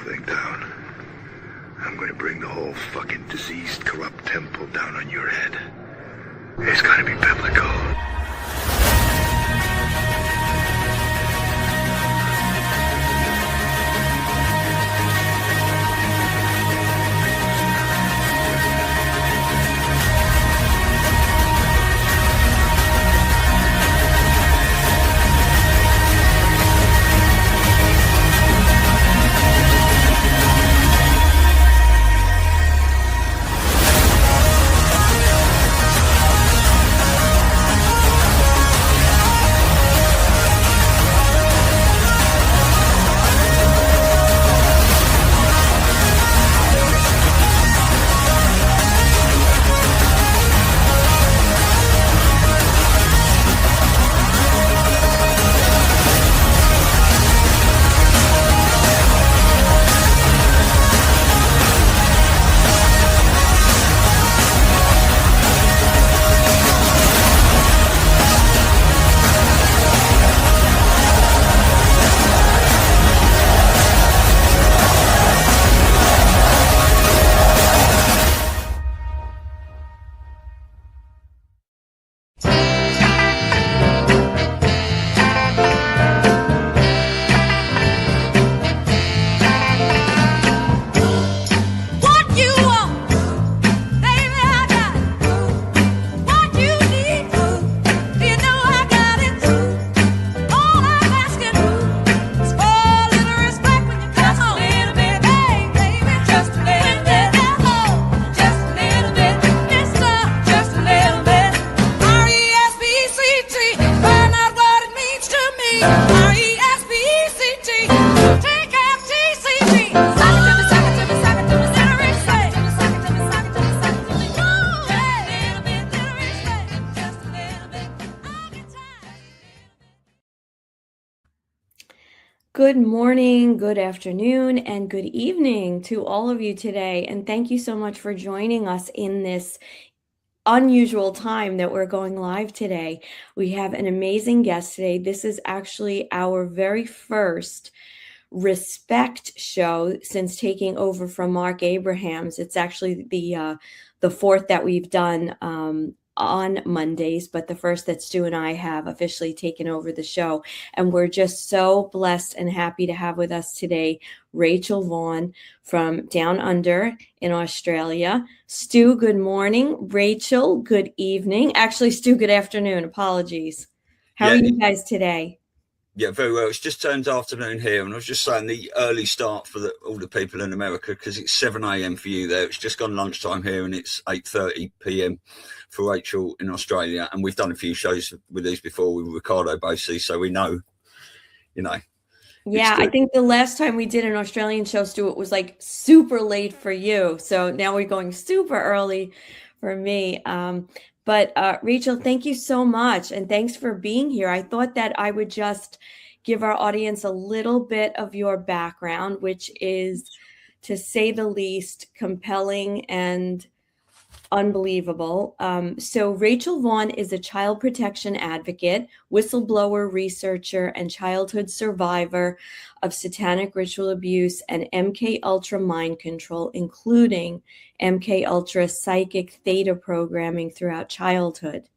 thing down, I'm going to bring the whole fucking diseased, corrupt temple down on your head. It's going to be biblical. Good morning, good afternoon, and good evening to all of you today. And thank you so much for joining us in this unusual time that we're going live today. We have an amazing guest today. This is actually our very first Respect show since taking over from Mark Abrahams. It's actually the fourth that we've done on Mondays, but the first that Stu and I have officially taken over the show. And we're just so blessed and happy to have with us today Rachel Vaughan from Down Under in Australia. Stu, good morning. Rachel, good evening. Actually, Stu, good afternoon. Apologies. How are you guys today? Yeah, very well. It's just turned afternoon here, and I was just saying the early start for all the people in America, because it's 7 a.m. for you there. It's just gone lunchtime here, and it's 8:30 p.m. for Rachel in Australia. And we've done a few shows with these before with Ricardo Bosi, so we know, Yeah, I think the last time we did an Australian show, Stu, it was like super late for you. So now we're going super early for me. But Rachel, thank you so much. And thanks for being here. I thought that I would just give our audience a little bit of your background, which is, to say the least, compelling and unbelievable. So Rachel Vaughan is a child protection advocate, whistleblower, researcher, and childhood survivor of satanic ritual abuse and MK Ultra mind control, including MK Ultra psychic theta programming throughout childhood.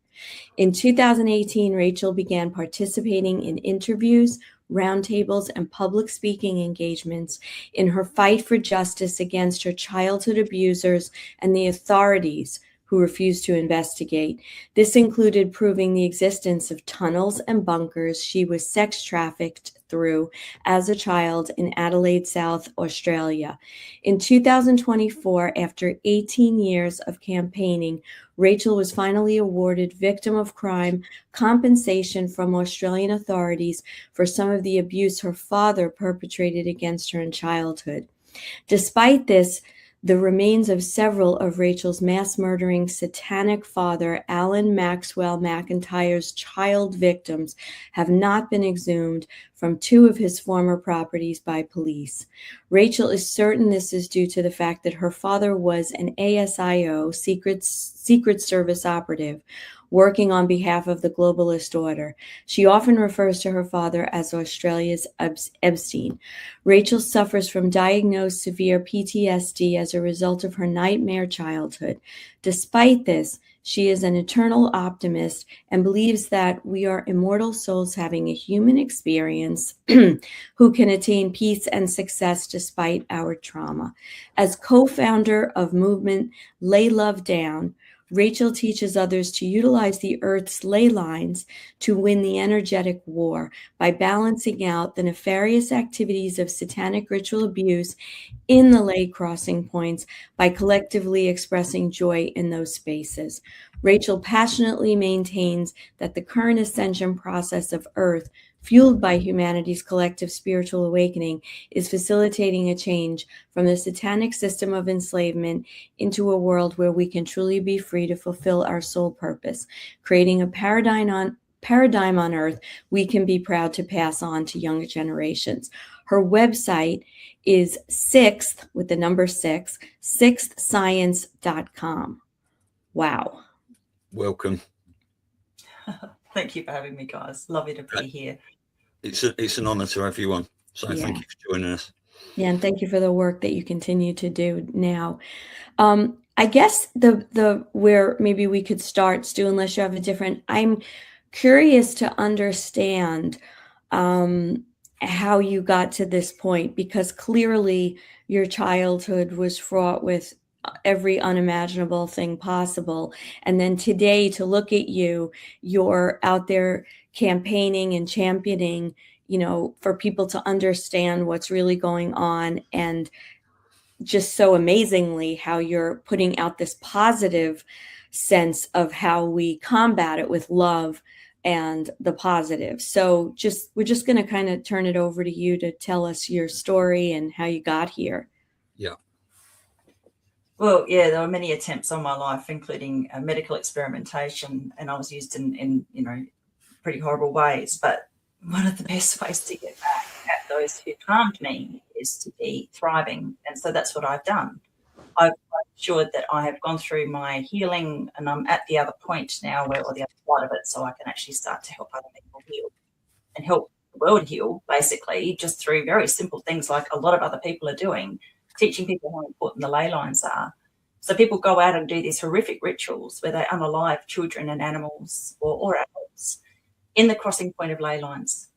In 2018, Rachel began participating in interviews, roundtables, and public speaking engagements in her fight for justice against her childhood abusers and the authorities who refused to investigate. This included proving the existence of tunnels and bunkers she was sex trafficked through as a child in Adelaide, South Australia. In 2024, after 18 years of campaigning, Rachel was finally awarded victim of crime compensation from Australian authorities for some of the abuse her father perpetrated against her in childhood. Despite this, the remains of several of Rachel's mass-murdering satanic father, Alan Maxwell McIntyre's child victims, have not been exhumed from 2 of his former properties by police. Rachel is certain this is due to the fact that her father was an ASIO, Secret Service operative, working on behalf of the globalist order. She often refers to her father as Australia's Epstein. Rachel suffers from diagnosed severe PTSD as a result of her nightmare childhood. Despite this, she is an eternal optimist and believes that we are immortal souls having a human experience who can attain peace and success despite our trauma. As co-founder of movement Lay Love Down, Rachel teaches others to utilize the Earth's ley lines to win the energetic war by balancing out the nefarious activities of satanic ritual abuse in the ley crossing points by collectively expressing joy in those spaces. Rachel passionately maintains that the current ascension process of Earth, fueled by humanity's collective spiritual awakening, is facilitating a change from the satanic system of enslavement into a world where we can truly be free to fulfill our soul purpose, creating a paradigm on Earth we can be proud to pass on to younger generations. Her website is sixth, with the number six, sixthscience.com. Wow. Welcome. Thank you for having me, guys. Lovely to be here. It's an honor to have you on. So thank you for joining us. Yeah, and thank you for the work that you continue to do now. I guess the where maybe we could start, Stu, unless you have a different, I'm curious to understand how you got to this point, because clearly your childhood was fraught with every unimaginable thing possible. And then today, to look at you, you're out there campaigning and championing, for people to understand what's really going on, and just so amazingly how you're putting out this positive sense of how we combat it with love and the positive. So we're just going to kind of turn it over to you to tell us your story and how you got here. Yeah. Well, yeah, there were many attempts on my life, including medical experimentation, and I was used in pretty horrible ways. But one of the best ways to get back at those who harmed me is to be thriving. And so that's what I've done. I've ensured that I have gone through my healing, and I'm at the other point now or the other side of it, so I can actually start to help other people heal and help the world heal, basically, just through very simple things like a lot of other people are doing, teaching people how important the ley lines are. So people go out and do these horrific rituals where they unalive children and animals or adults in the crossing point of ley lines.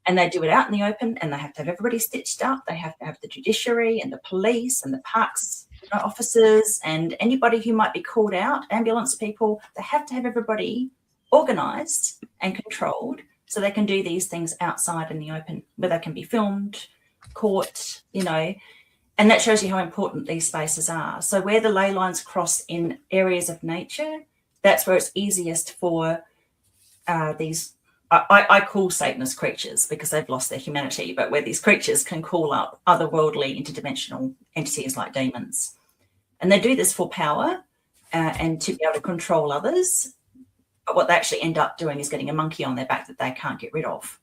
And they do it out in the open, and they have to have everybody stitched up. They have to have the judiciary and the police and the parks officers and anybody who might be called out, ambulance people. They have to have everybody organised and controlled so they can do these things outside in the open, where they can be filmed, caught, and that shows you how important these spaces are. So where the ley lines cross in areas of nature, that's where it's easiest for these, I call Satanist creatures because they've lost their humanity, but where these creatures can call up otherworldly interdimensional entities like demons. And they do this for power and to be able to control others. But what they actually end up doing is getting a monkey on their back that they can't get rid of.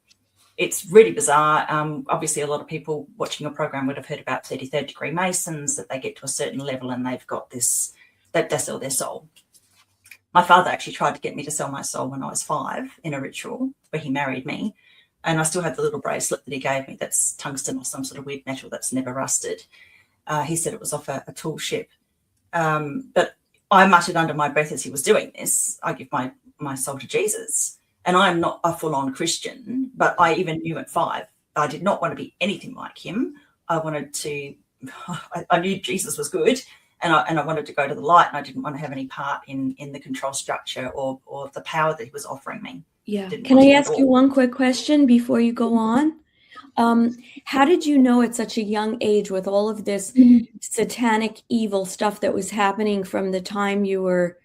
It's really bizarre. Obviously, a lot of people watching your program would have heard about 33rd degree Masons, that they get to a certain level and they've got this, that they sell their soul. My father actually tried to get me to sell my soul when I was 5 in a ritual where he married me. And I still have the little bracelet that he gave me that's tungsten or some sort of weird metal that's never rusted. He said it was off a tool ship. But I muttered under my breath as he was doing this, I give my soul to Jesus. And I am not a full-on Christian, but I even knew at 5, I did not want to be anything like him. I knew Jesus was good, and I wanted to go to the light, and I didn't want to have any part in the control structure or the power that he was offering me. Yeah. Can I ask you one quick question before you go on? How did you know at such a young age, with all of this satanic evil stuff that was happening from the time you were,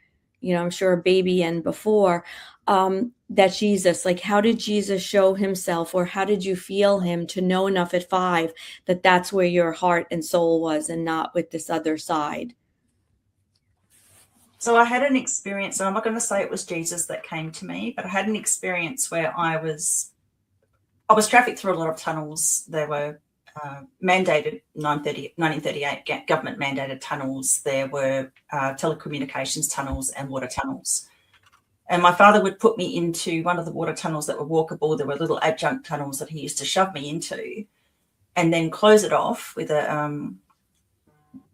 I'm sure a baby and before, that Jesus, like, how did Jesus show himself, or how did you feel him to know enough at 5 that that's where your heart and soul was and not with this other side? So I had an experience, and I'm not going to say it was Jesus that came to me, but I had an experience where I was trafficked through a lot of tunnels. There were mandated 1938 government mandated tunnels. There were telecommunications tunnels and water tunnels. And my father would put me into one of the water tunnels that were walkable. There were little adjunct tunnels that he used to shove me into, and then close it off with a,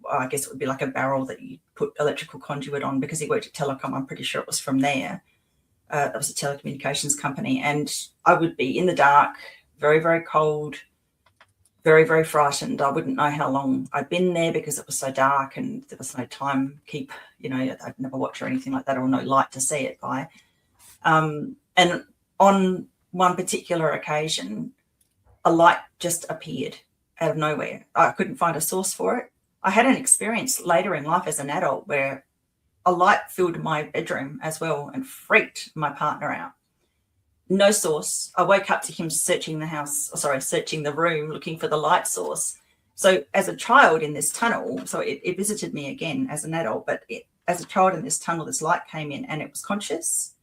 I guess it would be like a barrel that you put electrical conduit on, because he worked at Telecom. I'm pretty sure it was from there. That was a telecommunications company. And I would be in the dark, very, very cold, very, very frightened. I wouldn't know how long I'd been there because it was so dark and there was no time keep, I'd never watch or anything like that, or no light to see it by. And on one particular occasion, a light just appeared out of nowhere. I couldn't find a source for it. I had an experience later in life as an adult where a light filled my bedroom as well and freaked my partner out. No source. I woke up to him searching the room, looking for the light source. So as a child in this tunnel, so it visited me again as an adult, but as a child in this tunnel, this light came in and it was conscious.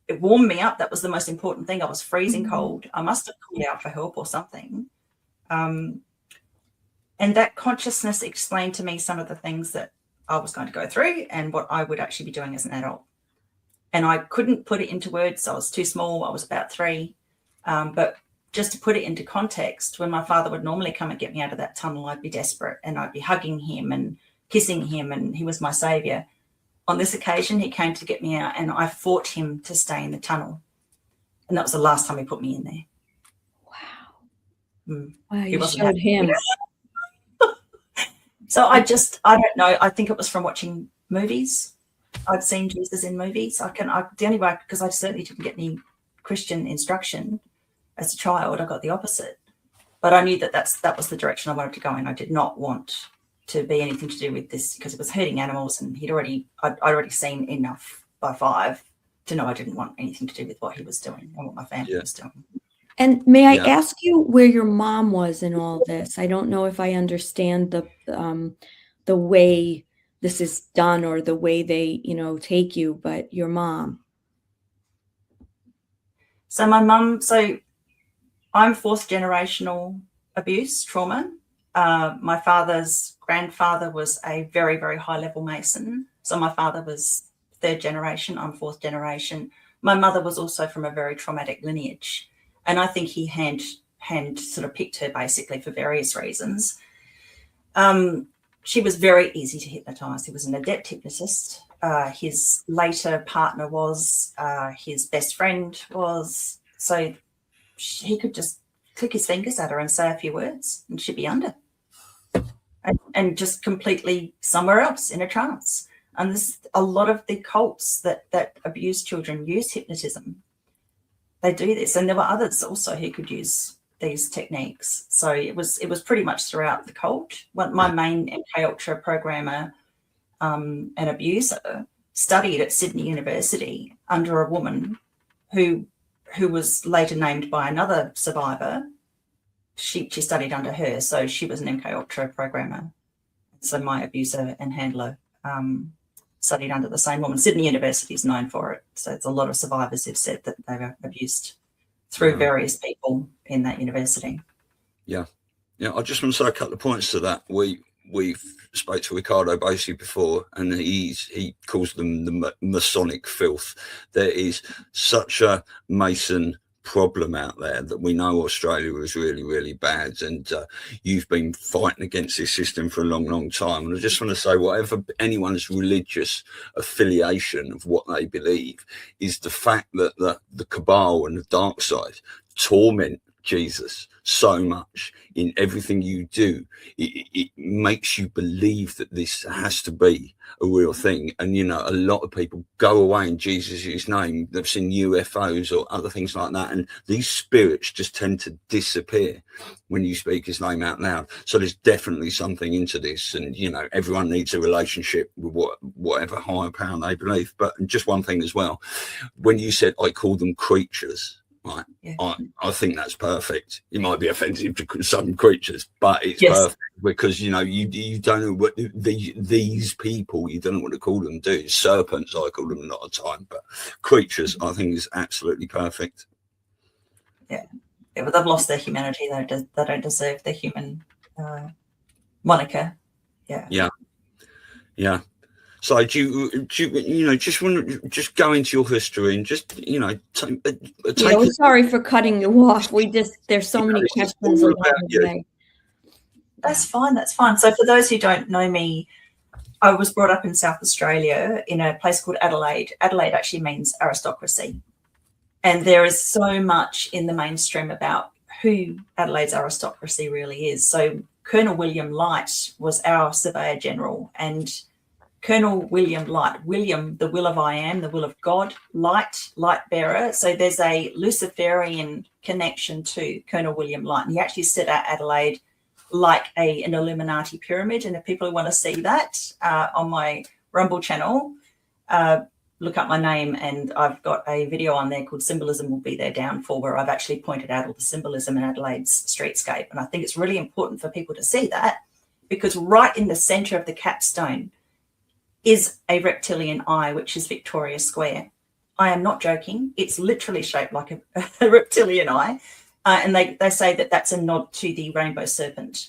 It warmed me up. That was the most important thing. I was freezing cold. I must have called out for help or something. And that consciousness explained to me some of the things that I was going to go through and what I would actually be doing as an adult. And I couldn't put it into words. I was too small. I was about 3. But just to put it into context, when my father would normally come and get me out of that tunnel, I'd be desperate and I'd be hugging him and kissing him, and he was my savior. On this occasion, he came to get me out and I fought him to stay in the tunnel. And that was the last time he put me in there. Wow. Wow, you showed happy. Him. So I don't know. I think it was from watching movies. I'd seen Jesus in movies. The only way, because I certainly didn't get any Christian instruction as a child, I got the opposite. But I knew that was the direction I wanted to go in. I did not want to be anything to do with this because it was hurting animals, and I'd already seen enough by 5 to know I didn't want anything to do with what he was doing and what my family was doing. And may I ask you where your mom was in all this? I don't know if I understand the way this is done or the way they, take you, but your mom. So my mum, I'm 4th generational abuse trauma. My father's grandfather was a very, very high level Mason. So my father was 3rd generation. I'm 4th generation. My mother was also from a very traumatic lineage. And I think he hand sort of picked her basically for various reasons. She was very easy to hypnotize. He was an adept hypnotist. His later partner was, his best friend was. So he could just click his fingers at her and say a few words and she'd be under. And just completely somewhere else in a trance. And there's a lot of the cults that abuse children use hypnotism. They do this, and there were others also who could use these techniques. So it was pretty much throughout the cult. My main MK Ultra programmer and abuser studied at Sydney University under a woman who was later named by another survivor. She studied under her, so she was an MK Ultra programmer. So my abuser and handler studied under the same woman. Sydney University is known for it. So it's a lot of survivors who've said that they were abused through various people in that university. Yeah. I just want to say a couple of points to that. We spoke to Ricardo Bosi before, and he calls them the Masonic filth. There is such a Mason problem out there that we know Australia is really, really bad, and you've been fighting against this system for a long, long time. And I just want to say, whatever anyone's religious affiliation of what they believe, is the fact that the cabal and the dark side torment Jesus so much in everything you do. It makes you believe that this has to be a real thing. And a lot of people go away in Jesus' name. They've seen UFOs or other things like that, and these spirits just tend to disappear when you speak his name out loud. So there's definitely something into this, and everyone needs a relationship with whatever higher power they believe. But just one thing as well, when you said I call them creatures, right? Yeah. I think that's perfect. It might be offensive to some creatures, but it's perfect because you don't know what these people, you don't know what to call them. Do serpents? I call them a lot of time, but creatures, I think, is absolutely perfect. Yeah, but they've lost their humanity. They don't deserve the human moniker. Yeah. So do you just want to just go into your history and just, take we're sorry for cutting you off. There's so many questions along the way. That's fine. That's fine. So for those who don't know me, I was brought up in South Australia in a place called Adelaide. Adelaide actually means aristocracy. And there is so much in the mainstream about who Adelaide's aristocracy really is. So Colonel William Light was our Surveyor General, and Colonel William Light, William, the will of I am, the will of God, light bearer. So there's a Luciferian connection to Colonel William Light. And he actually set out Adelaide like an Illuminati pyramid. And if people want to see that on my Rumble channel, look up my name, and I've got a video on there called Symbolism Will Be Their Downfall, where I've actually pointed out all the symbolism in Adelaide's streetscape. And I think it's really important for people to see that, because right in the centre of the capstone is a reptilian eye, which is Victoria Square. I am not joking. It's literally shaped like a reptilian eye. And they say that that's a nod to the rainbow serpent.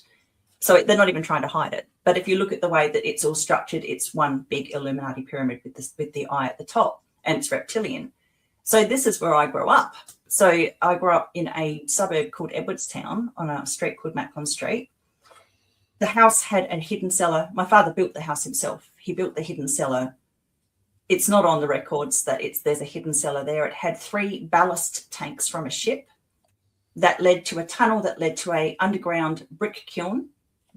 So they're not even trying to hide it. But if you look at the way that it's all structured, it's one big Illuminati pyramid with the eye at the top, and it's reptilian. So this is where I grew up. So I grew up in a suburb called Edwardstown on a street called Macklin Street. The house had a hidden cellar. My father built the house himself. He built the hidden cellar. It's not on the records that there's a hidden cellar there. It had 3 ballast tanks from a ship that led to a tunnel that led to a underground brick kiln,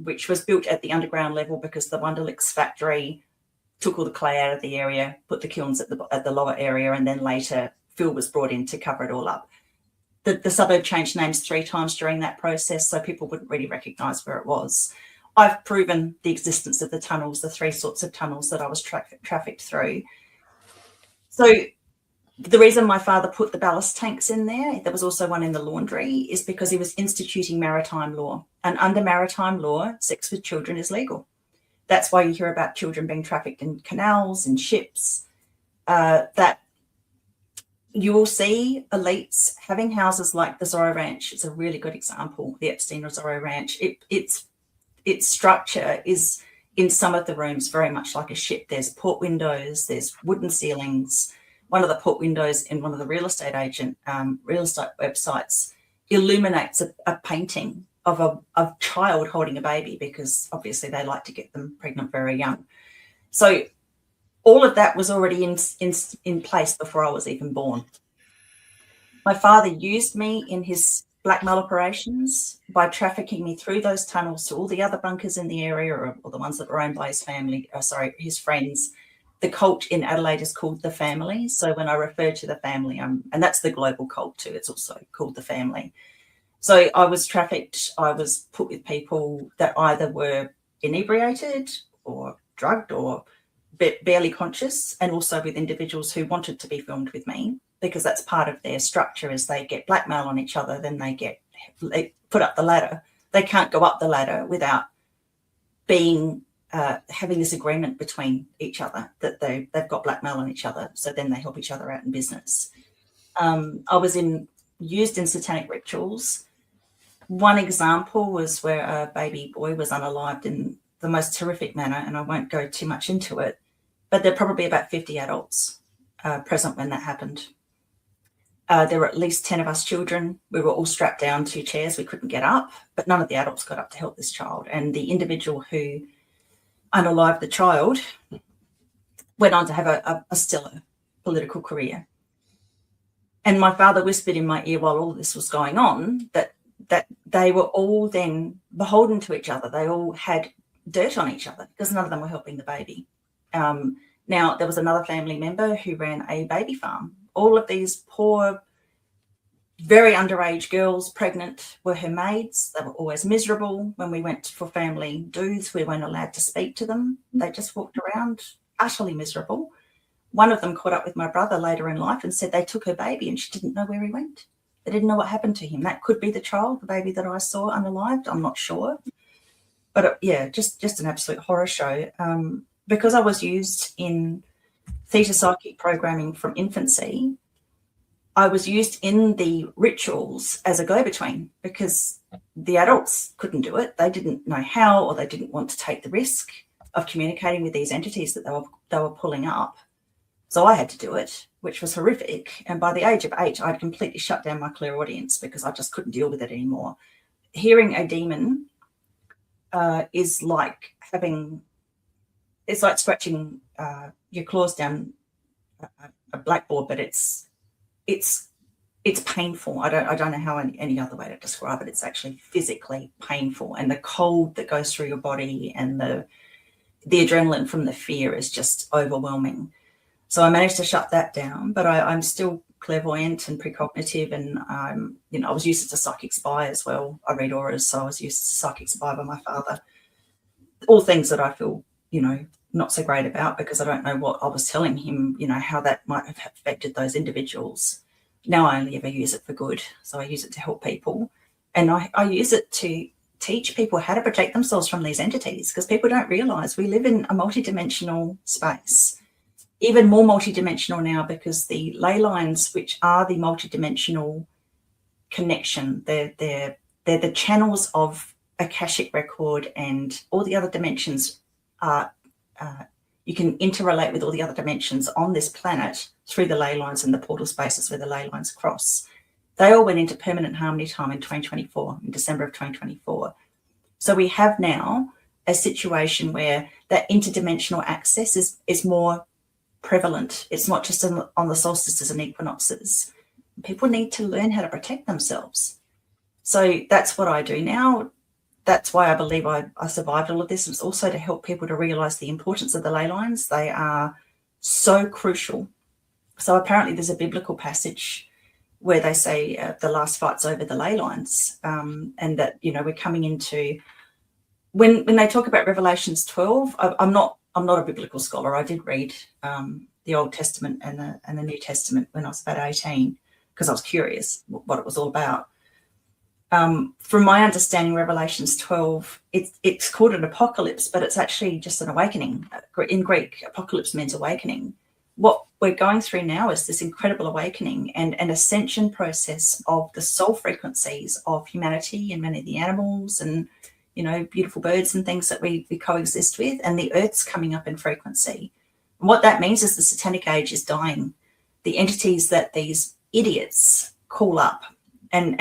which was built at the underground level because the Wonderlicks factory took all the clay out of the area, put the kilns at the lower area, and then later fill was brought in to cover it all up. The suburb changed names 3 times during that process, so people wouldn't really recognise where it was. I've proven the existence of the tunnels, the 3 sorts of tunnels that I was trafficked through. So the reason my father put the ballast tanks in there was also one in the laundry, is because he was instituting maritime law. And under maritime law, sex with children is legal. That's why you hear about children being trafficked in canals and ships. That you will see elites having houses like the Zorro Ranch. It's a really good example, the Epstein or Zorro Ranch. Its structure is, in some of the rooms, very much like a ship. There's port windows, there's wooden ceilings. One of the port windows in one of the real estate websites illuminates a painting of a child holding a baby, because obviously they like to get them pregnant very young. So all of that was already in place before I was even born. My father used me in his blackmail operations by trafficking me through those tunnels to all the other bunkers in the area, or the ones that were owned by his friends. The cult in Adelaide is called the Family. So when I refer to the family, and that's the global cult too, it's also called the Family. So I was trafficked. I was put with people that either were inebriated or drugged or barely conscious, and also with individuals who wanted to be filmed with me, because that's part of their structure. Is they get blackmail on each other, then they put up the ladder. They can't go up the ladder without being having this agreement between each other that they've got blackmail on each other, so then they help each other out in business. I was used in satanic rituals. One example was where a baby boy was unalived in the most horrific manner, and I won't go too much into it, but there are probably about 50 adults present when that happened. There were at least 10 of us children. We were all strapped down to chairs. We couldn't get up, but none of the adults got up to help this child. And the individual who unalived the child went on to have a stellar political career. And my father whispered in my ear while all this was going on that they were all then beholden to each other. They all had dirt on each other because none of them were helping the baby. Now, there was another family member who ran a baby farm. All of these poor, very underage girls, pregnant, were her maids. They were always miserable. When we went for family dues, we weren't allowed to speak to them. They just walked around utterly miserable. One of them caught up with my brother later in life and said they took her baby and she didn't know where he went. They didn't know what happened to him. That could be the child, the baby that I saw unalived. I'm not sure. But just an absolute horror show. Because I was used in theta psychic programming from infancy, I was used in the rituals as a go-between because the adults couldn't do it. They didn't know how, or they didn't want to take the risk. of communicating with these entities that they were pulling up. So I had to do it, which was horrific. And by the age of 8, I'd completely shut down my clairaudience because I just couldn't deal with it anymore. Hearing a demon is like scratching your claws down a blackboard, but it's painful. I don't know how any other way to describe it. It's actually physically painful, and the cold that goes through your body and the adrenaline from the fear is just overwhelming. So I managed to shut that down, but I'm still clairvoyant and precognitive, and I was used to psychic spy as well. I read auras, so I was used to psychic spy by my father. All things that I feel, not so great about, because I don't know what I was telling him, how that might have affected those individuals. Now I only ever use it for good. So I use it to help people, and I use it to teach people how to protect themselves from these entities, because people don't realize we live in a multidimensional space. Even more multidimensional now, because the ley lines, which are the multidimensional connection, they're the channels of Akashic record, and all the other dimensions are you can interrelate with all the other dimensions on this planet through the ley lines and the portal spaces where the ley lines cross. They all went into permanent harmony time in 2024, in December of 2024. So we have now a situation where that interdimensional access is more prevalent. It's not just on the solstices and equinoxes. People need to learn how to protect themselves. So that's what I do now. That's why I believe I survived all of this. It's also to help people to realize the importance of the ley lines. They are so crucial. So apparently there's a biblical passage where they say the last fight's over the ley lines, and that, we're coming into, when they talk about Revelations 12, I'm not a biblical scholar. I did read the Old Testament and the New Testament when I was about 18, because I was curious what it was all about. From my understanding, Revelations 12, it's called an apocalypse, but it's actually just an awakening. In Greek, apocalypse means awakening. What we're going through now is this incredible awakening and an ascension process of the soul frequencies of humanity and many of the animals and, beautiful birds and things that we coexist with, and the earth's coming up in frequency. And what that means is the satanic age is dying. The entities that these idiots call up and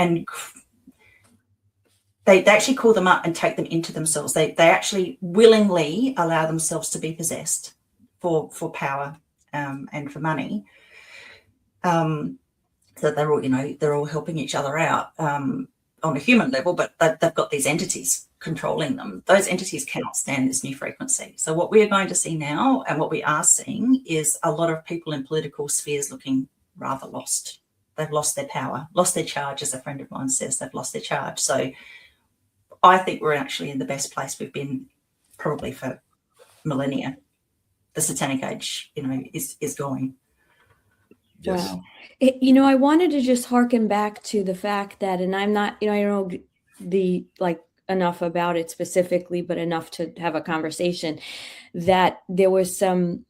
they actually call them up and take them into themselves. They actually willingly allow themselves to be possessed for power and for money. So they're all helping each other out on a human level, but they've got these entities controlling them. Those entities cannot stand this new frequency. So what we are going to see now, and what we are seeing, is a lot of people in political spheres looking rather lost. They've lost their power, lost their charge, as a friend of mine says. They've lost their charge. So I think we're actually in the best place we've been probably for millennia. The satanic age, is going. Yes. Wow. I wanted to just harken back to the fact that, and I'm not, I don't know enough about it specifically, but enough to have a conversation, that there was some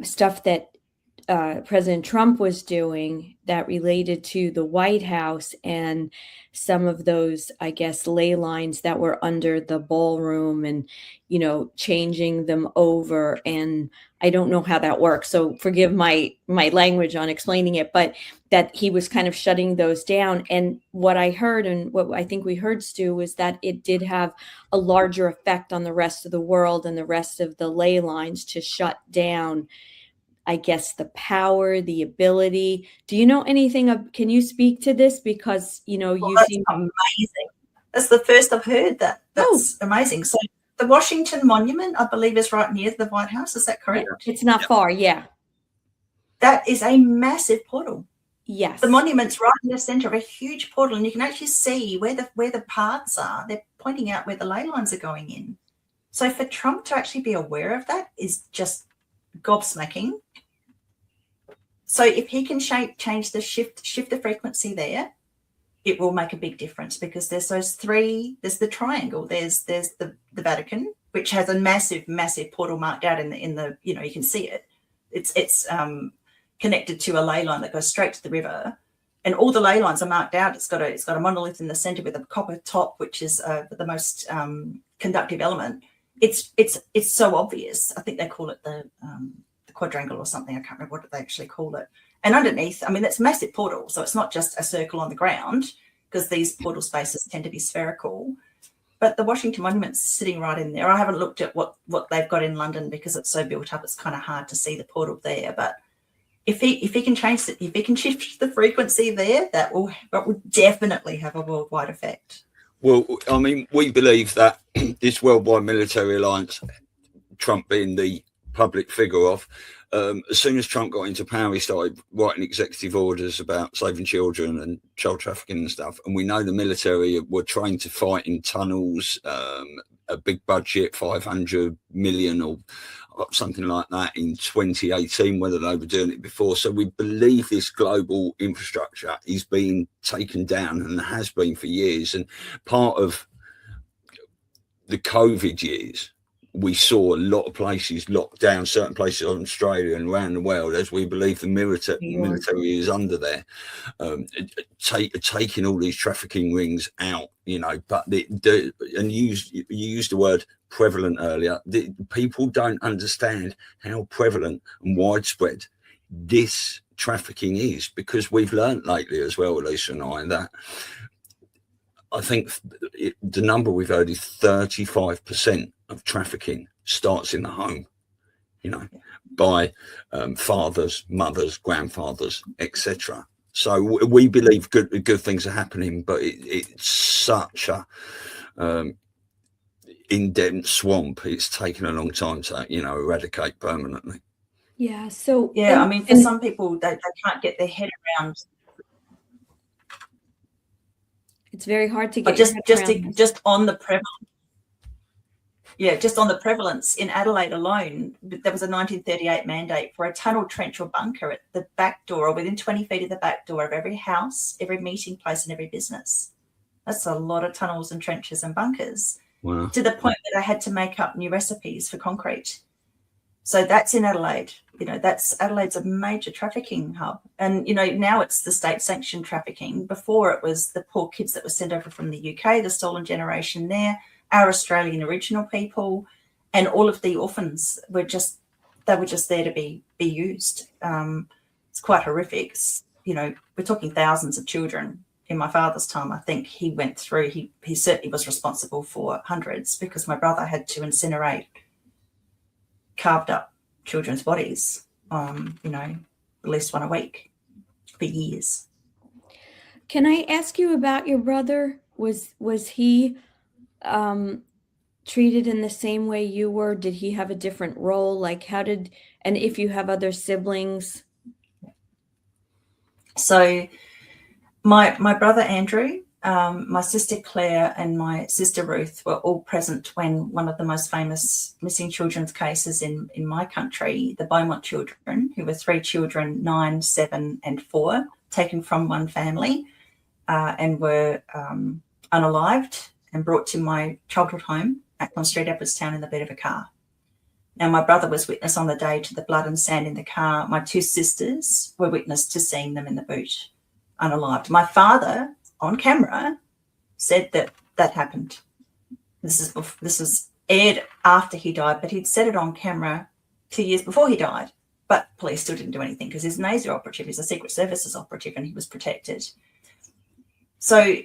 stuff that President Trump was doing that related to the White House and some of those, I guess, ley lines that were under the ballroom and, changing them over. And I don't know how that works, so forgive my language on explaining it, but that he was kind of shutting those down. And what I heard, and what I think we heard, Stu, was that it did have a larger effect on the rest of the world and the rest of the ley lines to shut down, I guess, the power, the ability. Do you know anything can you speak to this? Because, That's seem amazing. That's the first I've heard that. That's amazing. So the Washington Monument, I believe, is right near the White House. Is that correct? It's not far. Yeah. That is a massive portal. Yes. The monument's right in the center of a huge portal, and you can actually see where the paths are. They're pointing out where the ley lines are going in. So for Trump to actually be aware of that is just gobsmacking. So if he can change the shift the frequency there, it will make a big difference, because there's those three. There's the triangle. There's the Vatican, which has a massive portal marked out in the you can see it. It's connected to a ley line that goes straight to the river, and all the ley lines are marked out. It's got a monolith in the center with a copper top, which is the most conductive element. it's so obvious. I think they call it the quadrangle or something. I can't remember what they actually call it. And underneath, I mean, that's a massive portal. So it's not just a circle on the ground, because these portal spaces tend to be spherical. But the Washington Monument's sitting right in there. I haven't looked at what they've got in London because it's so built up. It's kind of hard to see the portal there. But if he can change it, if he can shift the frequency there, that will definitely have a worldwide effect. Well, I mean, we believe that this worldwide military alliance, Trump being the public figure of, as soon as Trump got into power, he started writing executive orders about saving children and child trafficking and stuff. And we know the military were trained to fight in tunnels, a big budget, 500 million or something like that in 2018, whether they were doing it before. So we believe this global infrastructure is being taken down, and has been for years. And part of the COVID years, we saw a lot of places locked down, certain places in Australia and around the world, as we believe the military is under there, taking all these trafficking rings out, you know. But and you used the word prevalent earlier. People don't understand how prevalent and widespread this trafficking is, because we've learned lately as well, Elisa and I, that I think the number we've heard is 35% of trafficking starts in the home, you know, by fathers, mothers, grandfathers, etc. So we believe good things are happening, but it's such a in-depth swamp. It's taken a long time to, you know, eradicate permanently. Yeah. So I mean, for some people, they can't get their head around. It's very hard to get just on the prevalence. Yeah, just on the prevalence in Adelaide alone, there was a 1938 mandate for a tunnel, trench or bunker at the back door or within 20 feet of the back door of every house, every meeting place and every business. That's a lot of tunnels and trenches and bunkers. Wow. To the point that they had to make up new recipes for concrete. So that's in Adelaide. You know, Adelaide's a major trafficking hub. And, you know, now it's the state-sanctioned trafficking. Before it was the poor kids that were sent over from the UK, the stolen generation there, our Australian original people, and all of the orphans were just there to be used. It's quite horrific. You know, we're talking thousands of children. In my father's time, I think he went through, he certainly was responsible for hundreds, because my brother had to incinerate carved up children's bodies, you know, at least one a week for years. Can I ask you about your brother? Was he treated in the same way you were? Did he have a different role? Like, and if you have other siblings? So my brother Andrew, my sister Claire and my sister Ruth were all present when one of the most famous missing children's cases in my country, the Beaumont children, who were 3 children, 9, 7 and 4, taken from one family and were unalived and brought to my childhood home, Ackland Street, Edwardstown, in the bed of a car. Now, my brother was witness on the day to the blood and sand in the car. My 2 sisters were witness to seeing them in the boot, unalived. My father, on camera, said that happened. This was aired after he died, but he'd said it on camera 2 years before he died. But police still didn't do anything because he's an ASIA operative, he's a Secret Services operative, and he was protected. So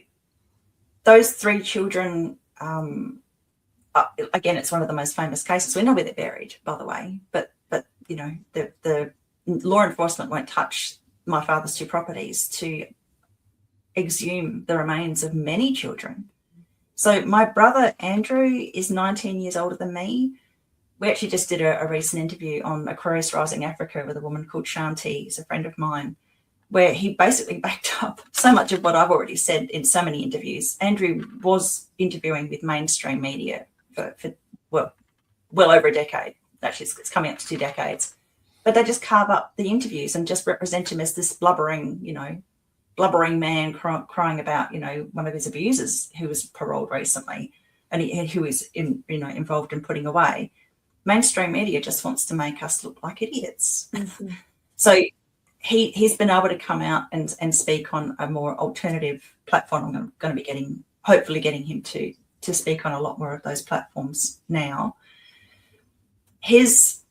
those 3 children, again, it's one of the most famous cases. We know where they're buried, by the way, but you know, the law enforcement won't touch my father's 2 properties to exhume the remains of many children. So my brother Andrew is 19 years older than me. We actually just did a recent interview on Aquarius Rising Africa with a woman called Shanti, who's a friend of mine, where he basically backed up so much of what I've already said in so many interviews. Andrew was interviewing with mainstream media for well over a decade. Actually, it's coming up to 2 decades. But they just carve up the interviews and just represent him as this blubbering man crying about, you know, one of his abusers who was paroled recently and who is involved in putting away. Mainstream media just wants to make us look like idiots. Mm-hmm. So he's been able to come out and speak on a more alternative platform. I'm going to be hopefully getting him to speak on a lot more of those platforms now. his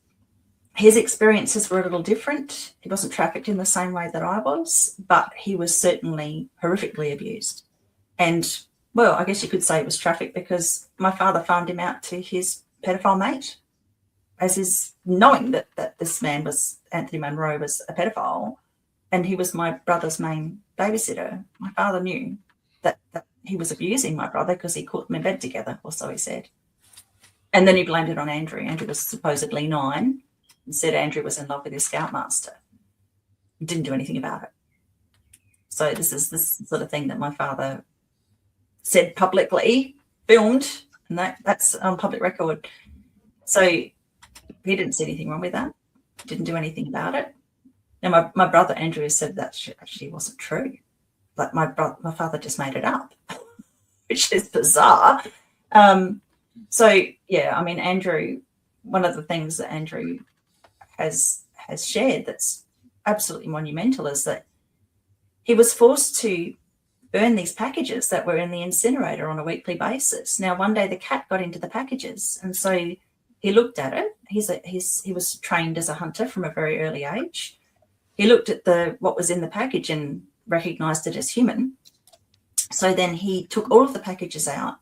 experiences were a little different. He wasn't trafficked in the same way that I was, but he was certainly horrifically abused. And, well, I guess you could say it was trafficked because my father farmed him out to his pedophile mate, as is knowing that this man was, Anthony Monroe, was a pedophile, and he was my brother's main babysitter. My father knew that he was abusing my brother because he caught them in bed together, or so he said. And then he blamed it on Andrew. Andrew was supposedly 9 and said Andrew was in love with his scoutmaster. He didn't do anything about it. So this is this sort of thing that my father said publicly, filmed, and that's on public record. So he didn't see anything wrong with that. Didn't do anything about it. Now my brother Andrew said that actually wasn't true. Like my father just made it up, which is bizarre. So yeah, I mean, Andrew, one of the things that Andrew has shared that's absolutely monumental is that he was forced to burn these packages that were in the incinerator on a weekly basis. Now, one day the cat got into the packages, and so he looked at it. He was trained as a hunter from a very early age. He looked at what was in the package and recognized it as human. So then he took all of the packages out,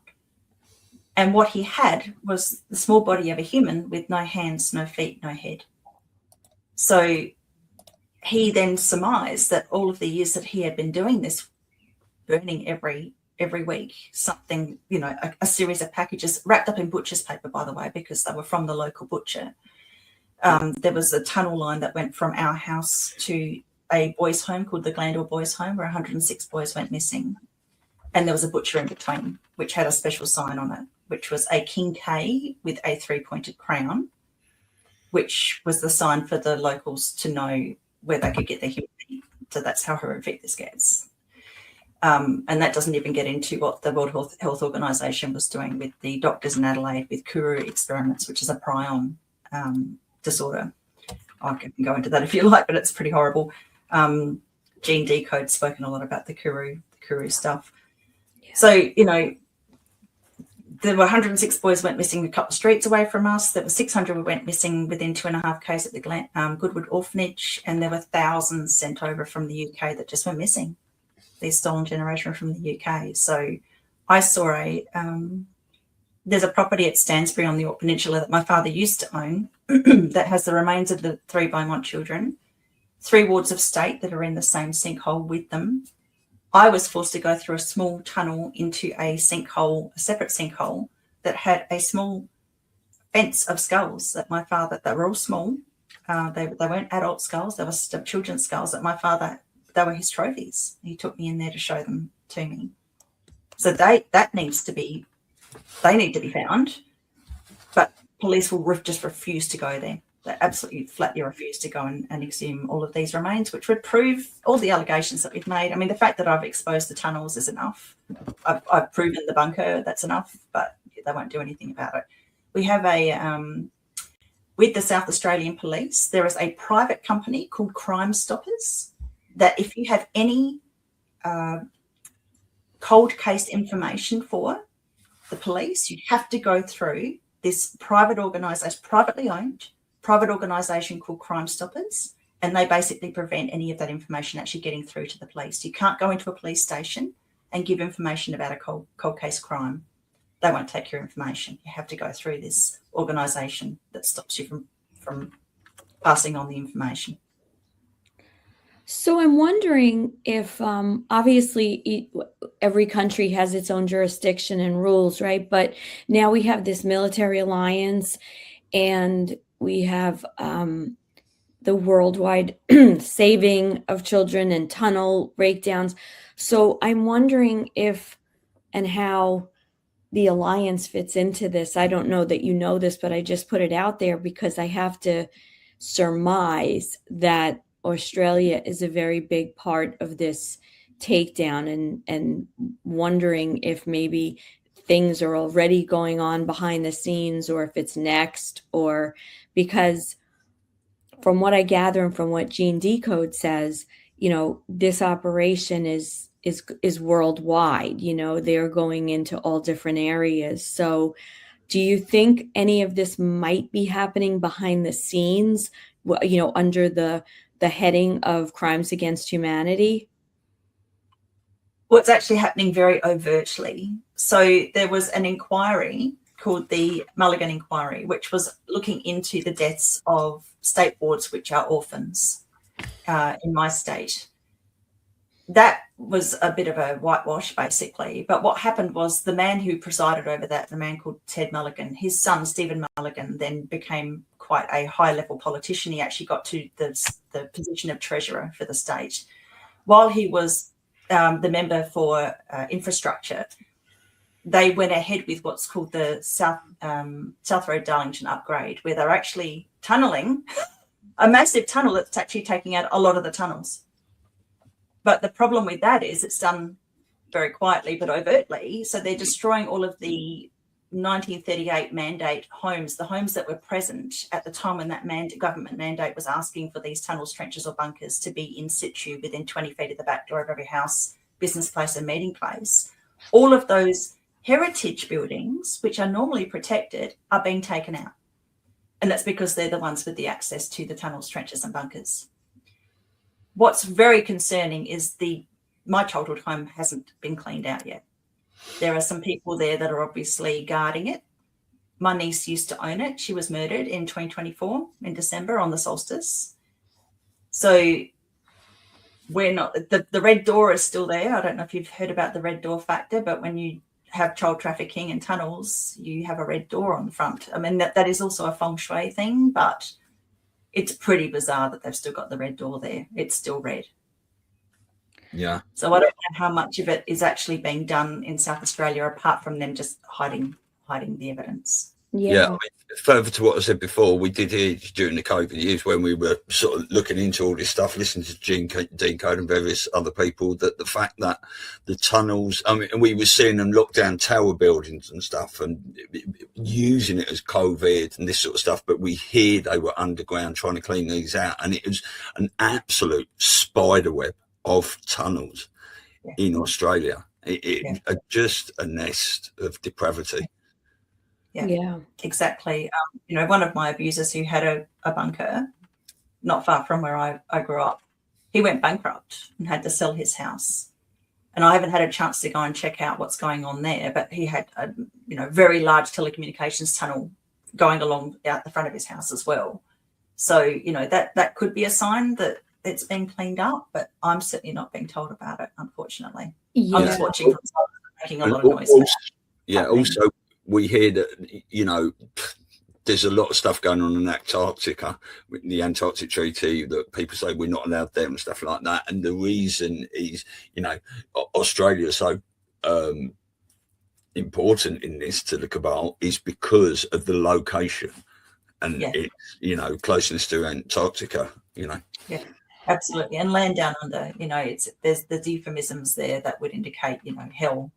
and what he had was the small body of a human with no hands, no feet, no head. So he then surmised that all of the years that he had been doing this, burning every week something, a series of packages wrapped up in butcher's paper, by the way, because they were from the local butcher. There was a tunnel line that went from our house to a boys' home called the Glandor Boys' Home, where 106 boys went missing. And there was a butcher in between, which had a special sign on it, which was a king K with a 3-pointed crown, which was the sign for the locals to know where they could get their human meat. So that's how horrific this gets. And that doesn't even get into what the World Health Organization was doing with the doctors in Adelaide with Kuru experiments, which is a prion disorder. I can go into that if you like, but it's pretty horrible. Gene Decode's spoken a lot about the Kuru stuff. Yeah. So, there were 106 boys went missing a couple of streets away from us. There were 600 who went missing within 2.5 k's at the Goodwood Orphanage, and there were thousands sent over from the UK that just went missing. These stolen generation from the UK. So I saw there's a property at Stansbury on the York Peninsula that my father used to own that has the remains of the 3 Beaumont children, 3 wards of state that are in the same sinkhole with them. I was forced to go through a small tunnel into a sinkhole, a separate sinkhole that had a small fence of skulls that my father, they were all small. They weren't adult skulls. They were children's skulls that my father, they were his trophies. He took me in there to show them to me. So they need to be found, but police will just refuse to go there. They absolutely flatly refuse to go and exhume all of these remains, which would prove all the allegations that we've made. I mean, the fact that I've exposed the tunnels is enough. I've proven the bunker, that's enough, but they won't do anything about it. We have with the South Australian Police, there is a private company called Crime Stoppers that if you have any cold case information for the police, you have to go through this private organisation, privately owned, private organisation called Crime Stoppers, and they basically prevent any of that information actually getting through to the police. You can't go into a police station and give information about a cold case crime. They won't take your information. You have to go through this organisation that stops you from passing on the information. So I'm wondering if obviously every country has its own jurisdiction and rules, right? But now we have this military alliance, and we have the worldwide saving of children and tunnel breakdowns. So I'm wondering if and how the alliance fits into this. I don't know that you know this, but I just put it out there because I have to surmise that Australia is a very big part of this takedown, and wondering if maybe things are already going on behind the scenes, or if it's next, or because from what I gather and from what Gene Decode says, this operation is worldwide. They're going into all different areas. So Do you think any of this might be happening behind the scenes, under the heading of crimes against humanity? What's actually happening very overtly. So there was an inquiry called the Mulligan Inquiry, which was looking into the deaths of state wards which are orphans in my state. That was a bit of a whitewash, basically. But what happened was the man who presided over that, the man called Ted Mulligan, his son, Stephen Mulligan, then became quite a high-level politician. He actually got to the position of treasurer for the state. While he was the member for infrastructure, they went ahead with what's called the South Road Darlington upgrade, where they're actually tunnelling a massive tunnel that's actually taking out a lot of the tunnels. But the problem with that is it's done very quietly but overtly. So they're destroying all of the 1938 mandate homes, the homes that were present at the time when that government mandate was asking for these tunnels, trenches or bunkers to be in situ within 20 feet of the back door of every house, business place and meeting place. All of those heritage buildings, which are normally protected, are being taken out. And that's because they're the ones with the access to the tunnels, trenches and bunkers. What's very concerning is my childhood home hasn't been cleaned out yet. There are some people there that are obviously guarding it. My niece used to own it. She was murdered in 2024 in December on the solstice. So we're not, the red door is still there. I don't know if you've heard about the red door factor, but when you have child trafficking in tunnels, you have a red door on the front. I mean, that is also a feng shui thing, but it's pretty bizarre that they've still got the red door there. It's still red. Yeah. So I don't know how much of it is actually being done in South Australia, apart from them just hiding the evidence. Yeah. I mean, further to what I said before, we did hear during the COVID years when we were sort of looking into all this stuff, listening to Dean Code and various other people, that the fact that the tunnels, I mean, we were seeing them lock down tower buildings and stuff and using it as COVID and this sort of stuff, but we hear they were underground trying to clean these out, and it was an absolute spider web of tunnels in Australia. Just a nest of depravity. Yeah, exactly. One of my abusers who had a bunker not far from where I grew up, he went bankrupt and had to sell his house. And I haven't had a chance to go and check out what's going on there, but he had a very large telecommunications tunnel going along out the front of his house as well. So, that could be a sign that it's been cleaned up, but I'm certainly not being told about it, unfortunately. Yeah. I'm just watching from making a lot of noise. Also, we hear that, there's a lot of stuff going on in Antarctica, with the Antarctic Treaty, that people say we're not allowed there and stuff like that. And the reason is, Australia is so important in this to the cabal is because of the location and it's, closeness to Antarctica, Yeah, absolutely. And land down under, there's euphemisms there that would indicate, hell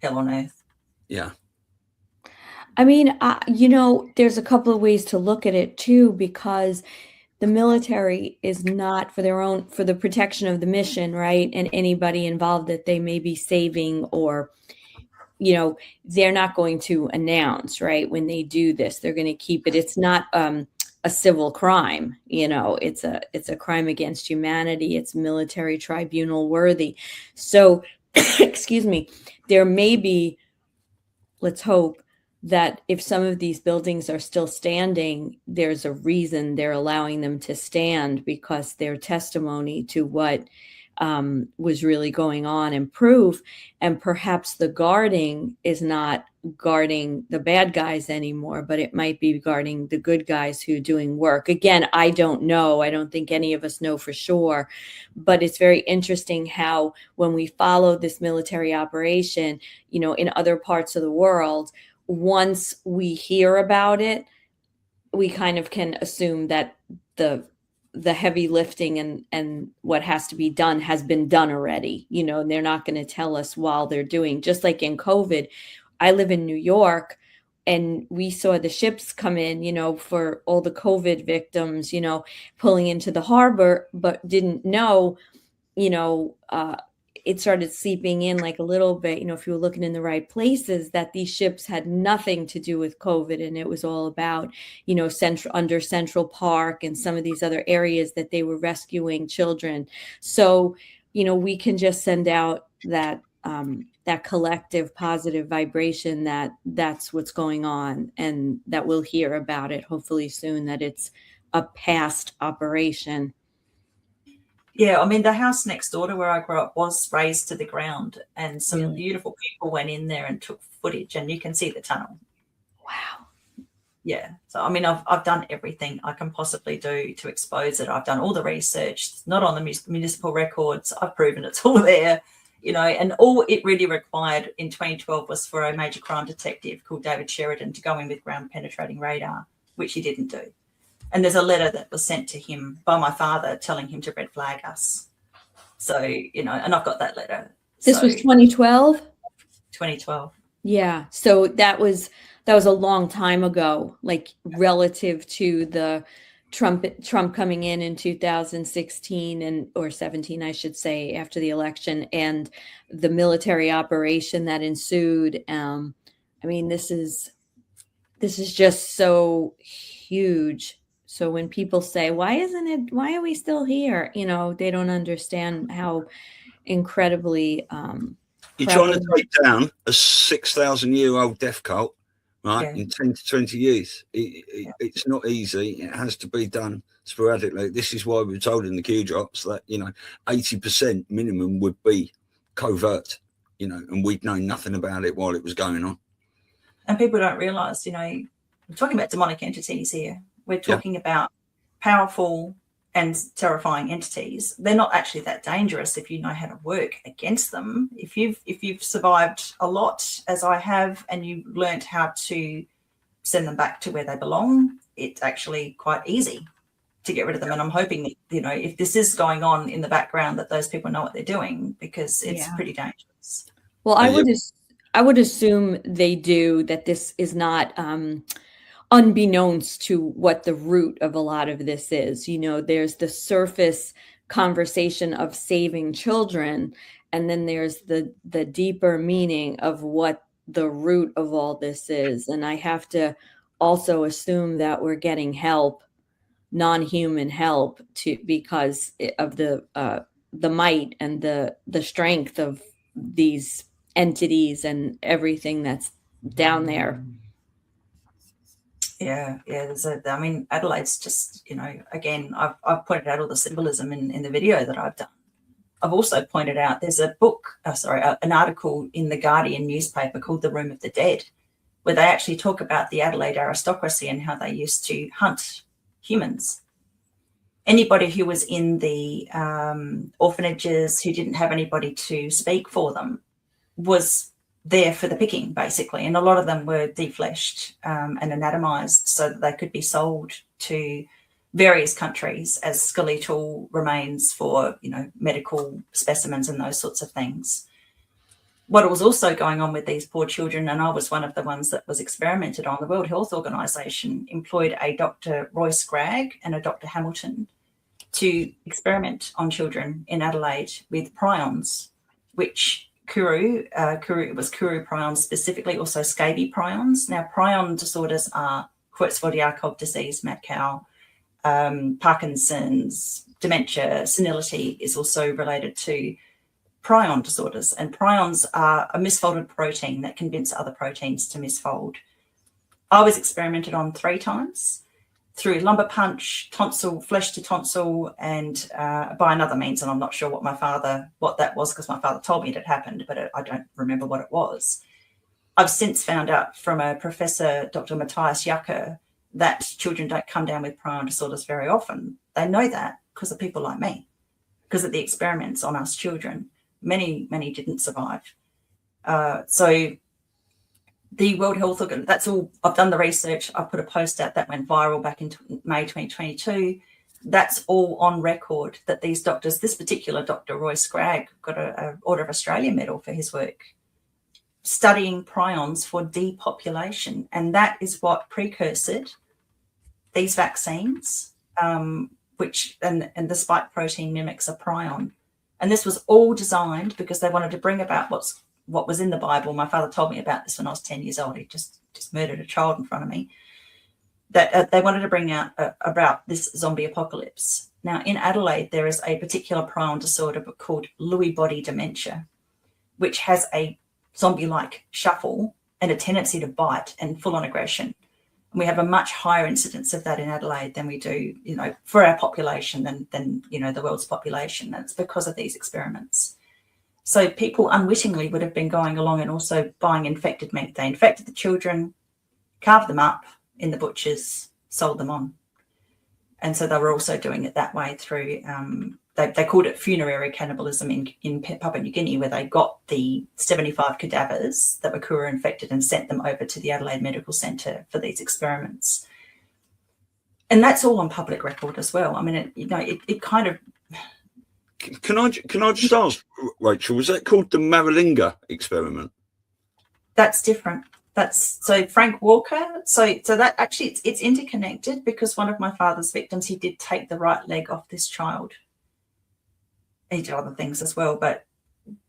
on earth. Yeah. I mean, there's a couple of ways to look at it too, because the military is not for the protection of the mission, right? And anybody involved that they may be saving, or, they're not going to announce, right? When they do this, they're going to keep it. It's not a civil crime, it's a crime against humanity. It's military tribunal worthy. So, excuse me, there may be, let's hope, that if some of these buildings are still standing, there's a reason they're allowing them to stand, because their testimony to what was really going on and proof. And perhaps the guarding is not guarding the bad guys anymore, but it might be guarding the good guys who are doing work. Again, I don't know. I don't think any of us know for sure, but it's very interesting how when we follow this military operation, in other parts of the world, once we hear about it, we kind of can assume that the heavy lifting and what has to be done has been done already, and they're not going to tell us while they're doing. Just like in COVID, I live in New York, and we saw the ships come in, for all the COVID victims, pulling into the harbor, but didn't know, it started seeping in like a little bit, if you were looking in the right places, that these ships had nothing to do with COVID. And it was all about, under Central Park and some of these other areas that they were rescuing children. So, we can just send out that collective positive vibration that's what's going on, and that we'll hear about it hopefully soon, that it's a past operation. Yeah, I mean, the house next door to where I grew up was razed to the ground, and some beautiful people went in there and took footage, and you can see the tunnel. Wow. Yeah. So, I mean, I've done everything I can possibly do to expose it. I've done all the research. It's not on the municipal records. I've proven it's all there, and all it really required in 2012 was for a major crime detective called David Sheridan to go in with ground penetrating radar, which he didn't do. And there's a letter that was sent to him by my father telling him to red flag us. So, and I've got that letter. This was 2012? 2012. Yeah. So that was a long time ago, like relative to the Trump coming in 2016 or 17, I should say, after the election, and the military operation that ensued. I mean, this is just so huge. So when people say, why are we still here? They don't understand how incredibly you're trying to take down a 6,000-year-old death cult, right? In 10 to 20 years. It's not easy. It has to be done sporadically. This is why we're told in the Q drops that, 80% minimum would be covert, and we'd know nothing about it while it was going on. And people don't realize, we're talking about demonic entities here. We're talking about powerful and terrifying entities. They're not actually that dangerous if you know how to work against them. If you've survived a lot, as I have, and you learned how to send them back to where they belong, it's actually quite easy to get rid of them. And I'm hoping that, if this is going on in the background, that those people know what they're doing, because it's pretty dangerous. Well, I would assume they do, that this is not unbeknownst to what the root of a lot of this is. There's the surface conversation of saving children, and then there's the deeper meaning of what the root of all this is. And I have to also assume that we're getting help, non-human help, because of the might and the strength of these entities and everything that's down there. Yeah. Adelaide's just, again, I've pointed out all the symbolism in the video that I've done. I've also pointed out there's an article in the Guardian newspaper called The Room of the Dead, where they actually talk about the Adelaide aristocracy and how they used to hunt humans. Anybody who was in the orphanages who didn't have anybody to speak for them was there for the picking, basically. And a lot of them were defleshed and anatomized so that they could be sold to various countries as skeletal remains for, medical specimens and those sorts of things. What was also going on with these poor children, and I was one of the ones that was experimented on, the World Health Organization employed a Dr. Roy Scragg and a Dr. Hamilton to experiment on children in Adelaide with prions, which Kuru prions specifically, also scabies prions. Now, prion disorders are Creutzfeldt-Jakob disease, mad cow, Parkinson's, dementia, senility is also related to prion disorders. And prions are a misfolded protein that convince other proteins to misfold. I was experimented on 3 times through lumbar punch, tonsil, flesh to tonsil, and by another means, and I'm not sure what that was, because my father told me it had happened, but I don't remember what it was. I've since found out from a professor, Dr. Matthias Jacker, that children don't come down with prion disorders very often. They know that because of people like me, because of the experiments on us children. Many didn't survive. So the World Health Organization, that's all. I've done the research. I put a post out that went viral back in May 2022. That's all on record, that these doctors, this particular Dr. Roy Scragg, got an Order of Australia medal for his work studying prions for depopulation. And that is what precursored these vaccines, which and the spike protein mimics a prion. And this was all designed because they wanted to bring about what was in the Bible. My father told me about this when I was 10 years old. He just murdered a child in front of me. That they wanted to bring out about this zombie apocalypse. Now, in Adelaide, there is a particular prion disorder called Lewy body dementia, which has a zombie-like shuffle and a tendency to bite and full-on aggression. And we have a much higher incidence of that in Adelaide than we do, for our population than the world's population. That's because of these experiments. So people unwittingly would have been going along and also buying infected meat. They infected the children, carved them up in the butchers, sold them on. And so they were also doing it that way through, they called it funerary cannibalism in Papua New Guinea, where they got the 75 cadavers that were Kura infected and sent them over to the Adelaide Medical Centre for these experiments. And that's all on public record as well. I mean, it kind of... Can I just ask, Rachel, was that called the Maralinga experiment? That's different. So Frank Walker. So that actually it's interconnected, because one of my father's victims, he did take the right leg off this child. He did other things as well, but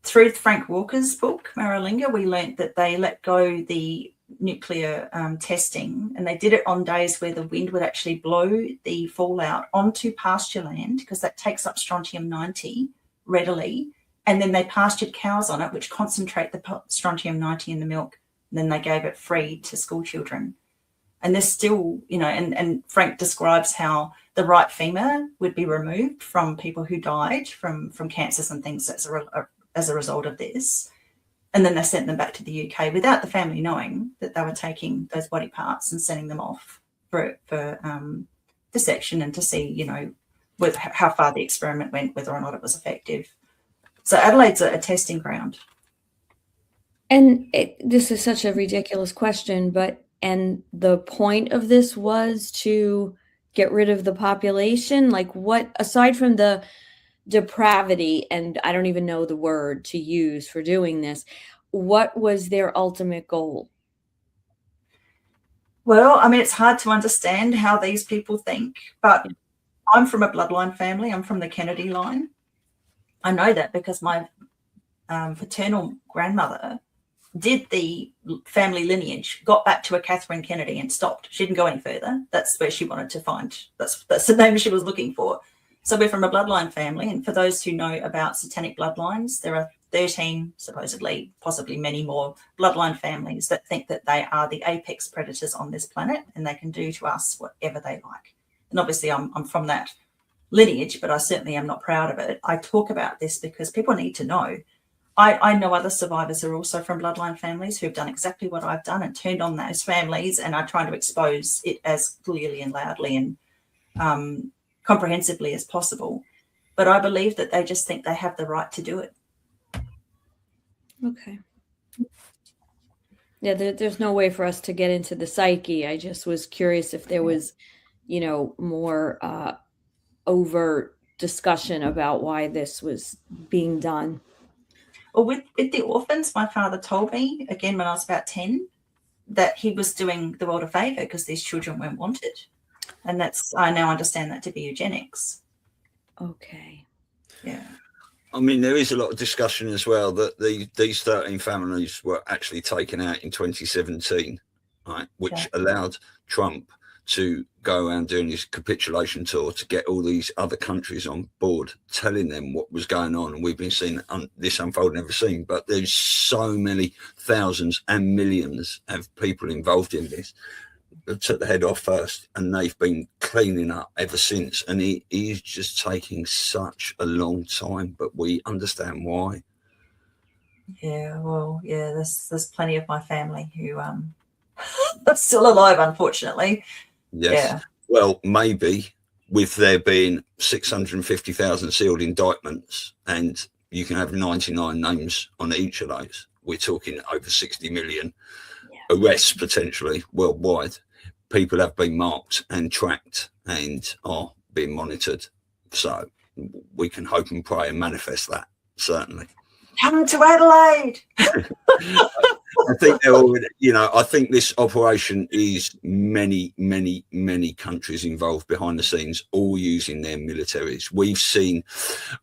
through Frank Walker's book Maralinga, we learnt that they let go the nuclear testing, and they did it on days where the wind would actually blow the fallout onto pasture land, because that takes up strontium-90 readily, and then they pastured cows on it, which concentrate the strontium-90 in the milk. And then they gave it free to school children. And there's still, and Frank describes how the right femur would be removed from people who died from cancers and things as a result of this. And then they sent them back to the UK without the family knowing that they were taking those body parts and sending them off for dissection and to see, how far the experiment went, whether or not it was effective. So Adelaide's a testing ground. And this is such a ridiculous question, and the point of this was to get rid of the population? Like, what, aside from the depravity, and I don't even know the word to use for doing this, what was their ultimate goal? Well, I mean, it's hard to understand how these people think, but I'm from a bloodline family. I'm from the Kennedy line. I know that because my paternal grandmother did the family lineage, got back to a Catherine Kennedy and stopped. She didn't go any further. That's where she wanted to find. That's the name she was looking for. So we're from a bloodline family. And for those who know about satanic bloodlines, there are 13, supposedly, possibly many more bloodline families that think that they are the apex predators on this planet and they can do to us whatever they like. And obviously I'm from that lineage, but I certainly am not proud of it. I talk about this because people need to know. I know other survivors who are also from bloodline families who've done exactly what I've done and turned on those families and are trying to expose it as clearly and loudly and comprehensively as possible. But I believe that they just think they have the right to do it. Okay. Yeah, there's no way for us to get into the psyche. I just was curious if there was, more overt discussion about why this was being done. Well, with the orphans, my father told me, again, when I was about 10, that he was doing the world a favour because these children weren't wanted. And I now understand that to be eugenics. Okay. Yeah. I mean, there is a lot of discussion as well that these 13 families were actually taken out in 2017, right, which allowed Trump to go around doing his capitulation tour to get all these other countries on board, telling them what was going on. And we've been seeing this unfold never seen, but there's so many thousands and millions of people involved in this. They took the head off first and they've been cleaning up ever since. And it is just taking such a long time, but we understand why. Yeah, well, yeah, there's plenty of my family who are still alive, unfortunately. Yes. Yeah. Well, maybe with there being 650,000 sealed indictments and you can have 99 names on each of those, we're talking over 60 million arrests potentially worldwide. People have been marked and tracked and are being monitored. So we can hope and pray and manifest that, certainly. Come to Adelaide. I think they're already, I think this operation is many, many, many countries involved behind the scenes, all using their militaries. We've seen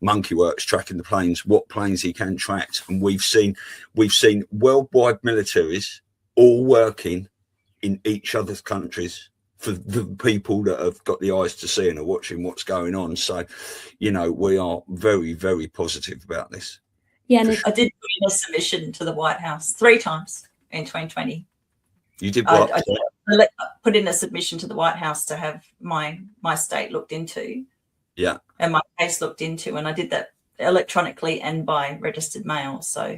Monkey Works tracking the planes, what planes he can track, and we've seen worldwide militaries all working in each other's countries for the people that have got the eyes to see and are watching what's going on. So, we are very, very positive about this. Yeah, and I did put in a submission to the White House 3 times in 2020. You did what? I put in a submission to the White House to have my state looked into. Yeah. And my case looked into, and I did that electronically and by registered mail. So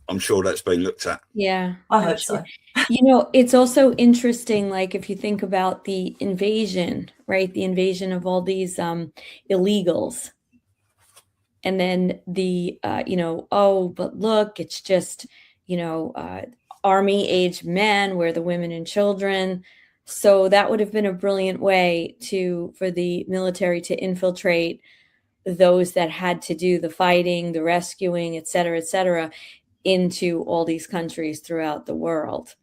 I'm sure that's been looked at. Yeah. I hope so. It's also interesting, like if you think about the invasion, right? The invasion of all these illegals. And then but look, it's just, army-age men, where the women and children. So that would have been a brilliant way for the military to infiltrate those that had to do the fighting, the rescuing, et cetera, into all these countries throughout the world,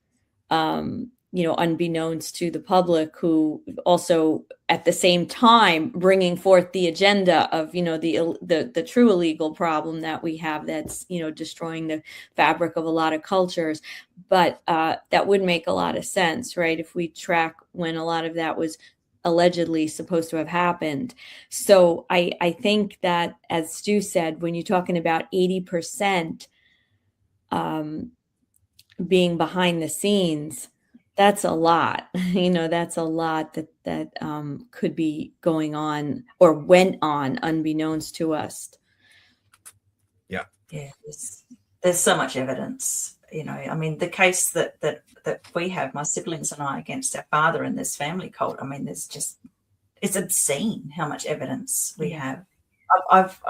unbeknownst to the public, who also at the same time bringing forth the agenda of, the true illegal problem that we have that's, destroying the fabric of a lot of cultures. But that would make a lot of sense, right? If we track when a lot of that was allegedly supposed to have happened. So I think that, as Stu said, when you're talking about 80% being behind the scenes, that's a lot. That's a lot that could be going on or went on unbeknownst to us. Yeah. Yeah. There's so much evidence. The case that we have, my siblings and I, against our father in this family cult. It's obscene how much evidence we have. I've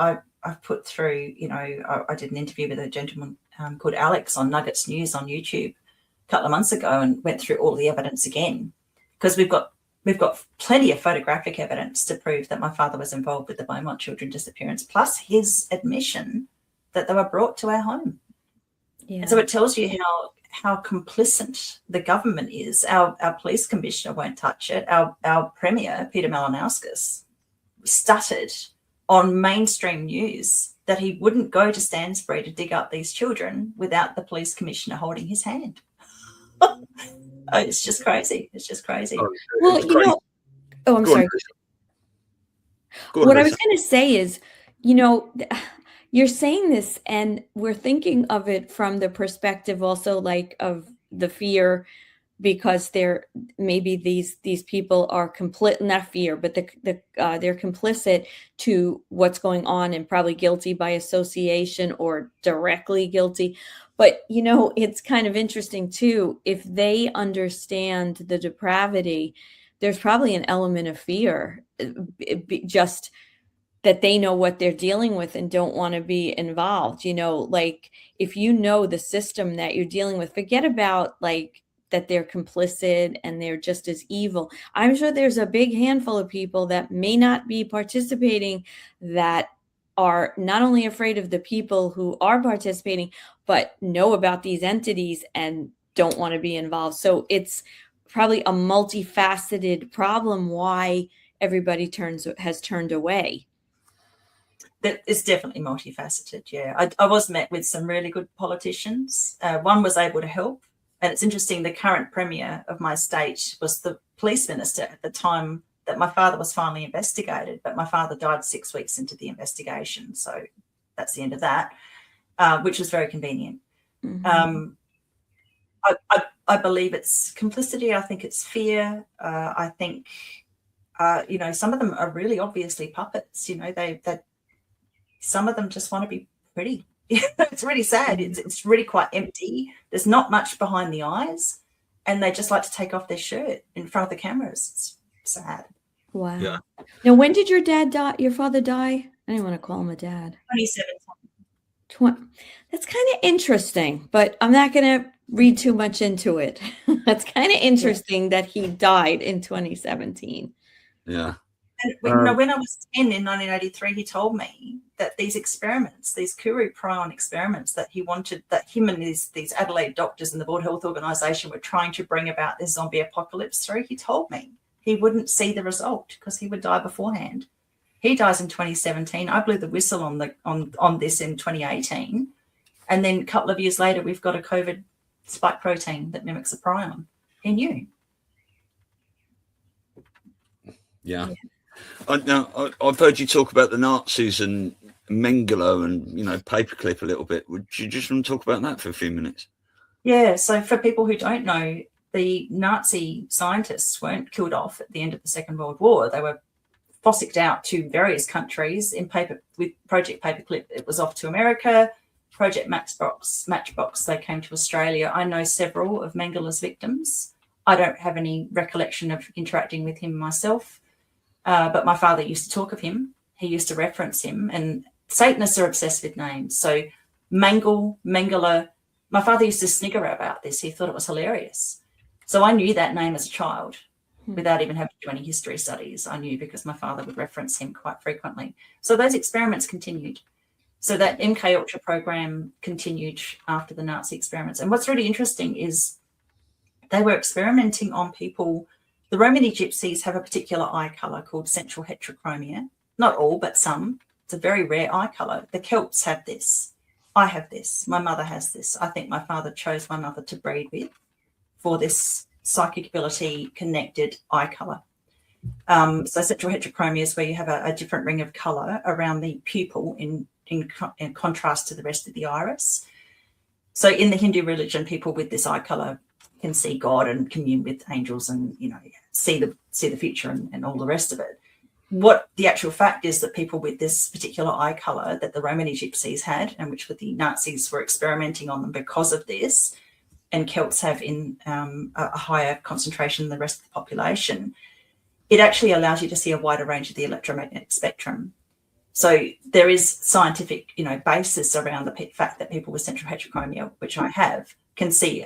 put through, I did an interview with a gentleman called Alex on Nuggets News on YouTube a couple of months ago, and went through all the evidence again, because we've got plenty of photographic evidence to prove that my father was involved with the Beaumont children disappearance, plus his admission that they were brought to our home. Yeah. And so it tells you how complicit the government is. Our police commissioner won't touch it. Our premier, Peter Malinauskas, stuttered on mainstream news that he wouldn't go to Stansbury to dig up these children without the police commissioner holding his hand. It's just crazy. It's just crazy. Well, I'm sorry. What I was going to say is, you're saying this, and we're thinking of it from the perspective also, like, of the fear, because maybe these people are not fear, but they're complicit to what's going on, and probably guilty by association or directly guilty. But, it's kind of interesting too, if they understand the depravity, there's probably an element of fear, just that they know what they're dealing with and don't want to be involved. Like, if the system that you're dealing with, forget about like that they're complicit and they're just as evil. I'm sure there's a big handful of people that may not be participating that are not only afraid of the people who are participating, but know about these entities and don't want to be involved. So it's probably a multifaceted problem why everybody has turned away. It's definitely multifaceted, yeah. I was met with some really good politicians. One was able to help. And it's interesting, the current premier of my state was the police minister at the time that my father was finally investigated, but my father died 6 weeks into the investigation. So that's the end of that, which was very convenient. Mm-hmm. I believe it's complicity. I think it's fear. I think, some of them are really obviously puppets. Some of them just want to be pretty. It's really sad. It's really quite empty. There's not much behind the eyes, and they just like to take off their shirt in front of the cameras. It's sad. Wow. Yeah. Now, when did your father die? I didn't want to call him a dad. 2017. That's kind of interesting, but I'm not going to read too much into it. That's kind of interesting that he died in 2017. Yeah. And when I was 10 in 1983, he told me that these experiments, these Kuru prion experiments that he wanted, that him and these Adelaide doctors and the World Health Organization were trying to bring about this zombie apocalypse through, he told me he wouldn't see the result because he would die beforehand. He dies in 2017. I blew the whistle on this in 2018. And then a couple of years later, we've got a COVID spike protein that mimics a prion. He knew. Yeah. I've heard you talk about the Nazis and Mengele and, paperclip a little bit. Would you just want to talk about that for a few minutes? Yeah. So for people who don't know, the Nazi scientists weren't killed off at the end of the Second World War. They were fossicked out to various countries with Project Paperclip. It was off to America. Project Matchbox, they came to Australia. I know several of Mengele's victims. I don't have any recollection of interacting with him myself. But my father used to talk of him. He used to reference him. And Satanists are obsessed with names. So Mengele. My father used to snigger about this. He thought it was hilarious. So I knew that name as a child without even having to do any history studies. I knew because my father would reference him quite frequently. So those experiments continued. So that MK Ultra program continued after the Nazi experiments. And what's really interesting is they were experimenting on people. The Romany gypsies have a particular eye colour called central heterochromia. Not all, but some. It's a very rare eye colour. The Celts have this. I have this. My mother has this. I think my father chose my mother to breed with for this psychic ability connected eye colour. So central heterochromia is where you have a different ring of colour around the pupil in contrast to the rest of the iris. So in the Hindu religion, people with this eye colour can see God and commune with angels and, see the future and all the rest of it. What the actual fact is that people with this particular eye colour that the Romany gypsies had, and which the Nazis were experimenting on them because of this, and Celts have in a higher concentration than the rest of the population, it actually allows you to see a wider range of the electromagnetic spectrum. So there is scientific, basis around the fact that people with central heterochromia, which I have, can see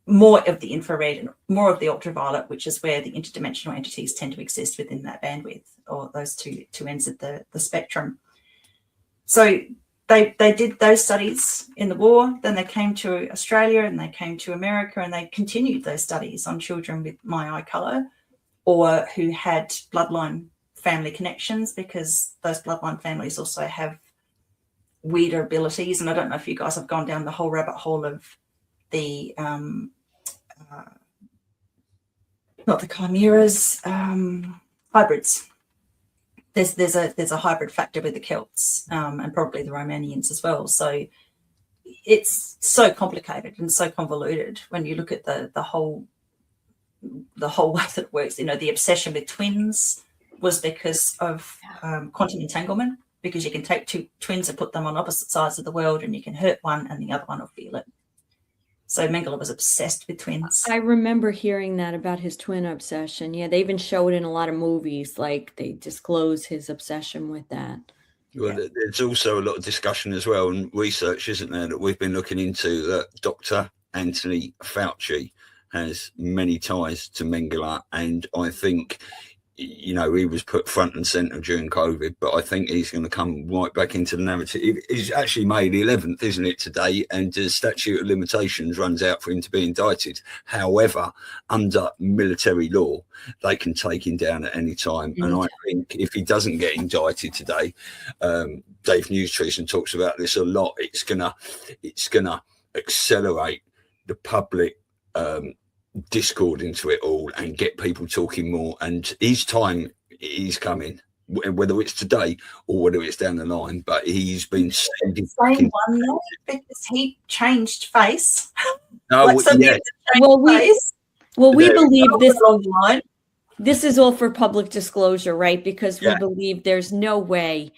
more of the infrared and more of the ultraviolet, which is where the interdimensional entities tend to exist within that bandwidth, or those two ends of the spectrum. So they did those studies in the war, then they came to Australia and they came to America, and they continued those studies on children with my eye colour or who had bloodline family connections, because those bloodline families also have weirder abilities. And I don't know if you guys have gone down the whole rabbit hole of the not the chimeras, hybrids. There's a hybrid factor with the Celts and probably the Romanians as well. So it's so complicated and so convoluted when you look at the whole way that it works. The obsession with twins was because of quantum entanglement, because you can take two twins and put them on opposite sides of the world and you can hurt one and the other one will feel it. So Mengele was obsessed with twins. I remember hearing that about his twin obsession. Yeah, they even show it in a lot of movies, like they disclose his obsession with that. Well, there's also a lot of discussion as well and research, isn't there, that we've been looking into, that Dr. Anthony Fauci has many ties to Mengele, and I think he was put front and centre during COVID, but I think he's going to come right back into the narrative. It's actually May the 11th, isn't it, today? And the statute of limitations runs out for him to be indicted. However, under military law, they can take him down at any time. And I think if he doesn't get indicted today, Dave Newstreeson talks about this a lot, it's gonna accelerate the public discord into it all and get people talking more, and his time is coming, whether it's today or whether it's down the line. But he's been same one though, because he changed face. No, we believe this is all for public disclosure, right? Because we believe there's no way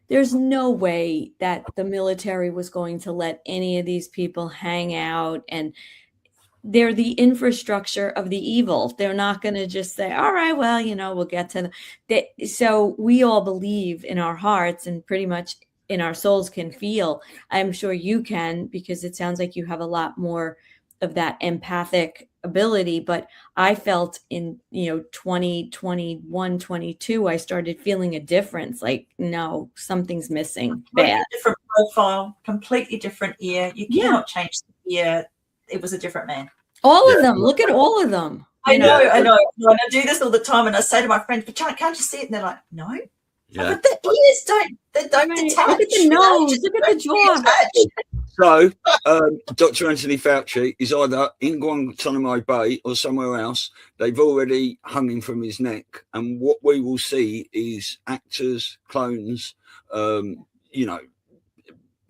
that the military was going to let any of these people hang out, and they're the infrastructure of the evil. They're not going to just say, all right, well, we'll get to them. So we all believe in our hearts and pretty much in our souls can feel. I'm sure you can, because it sounds like you have a lot more of that empathic ability. But I felt in, 2021, 22, I started feeling a difference. Like, no, something's missing. Bad. Different profile, completely different ear. You cannot change the ear. It was a different man. All of them. Look at all of them. I know. And I do this all the time, and I say to my friends, "But can't you see it?" And they're like, "No." Yeah. But the ears don't detach. Look at the nose. Look at the jaw. So, Dr. Anthony Fauci is either in Guantanamo Bay or somewhere else. They've already hung him from his neck. And what we will see is actors, clones,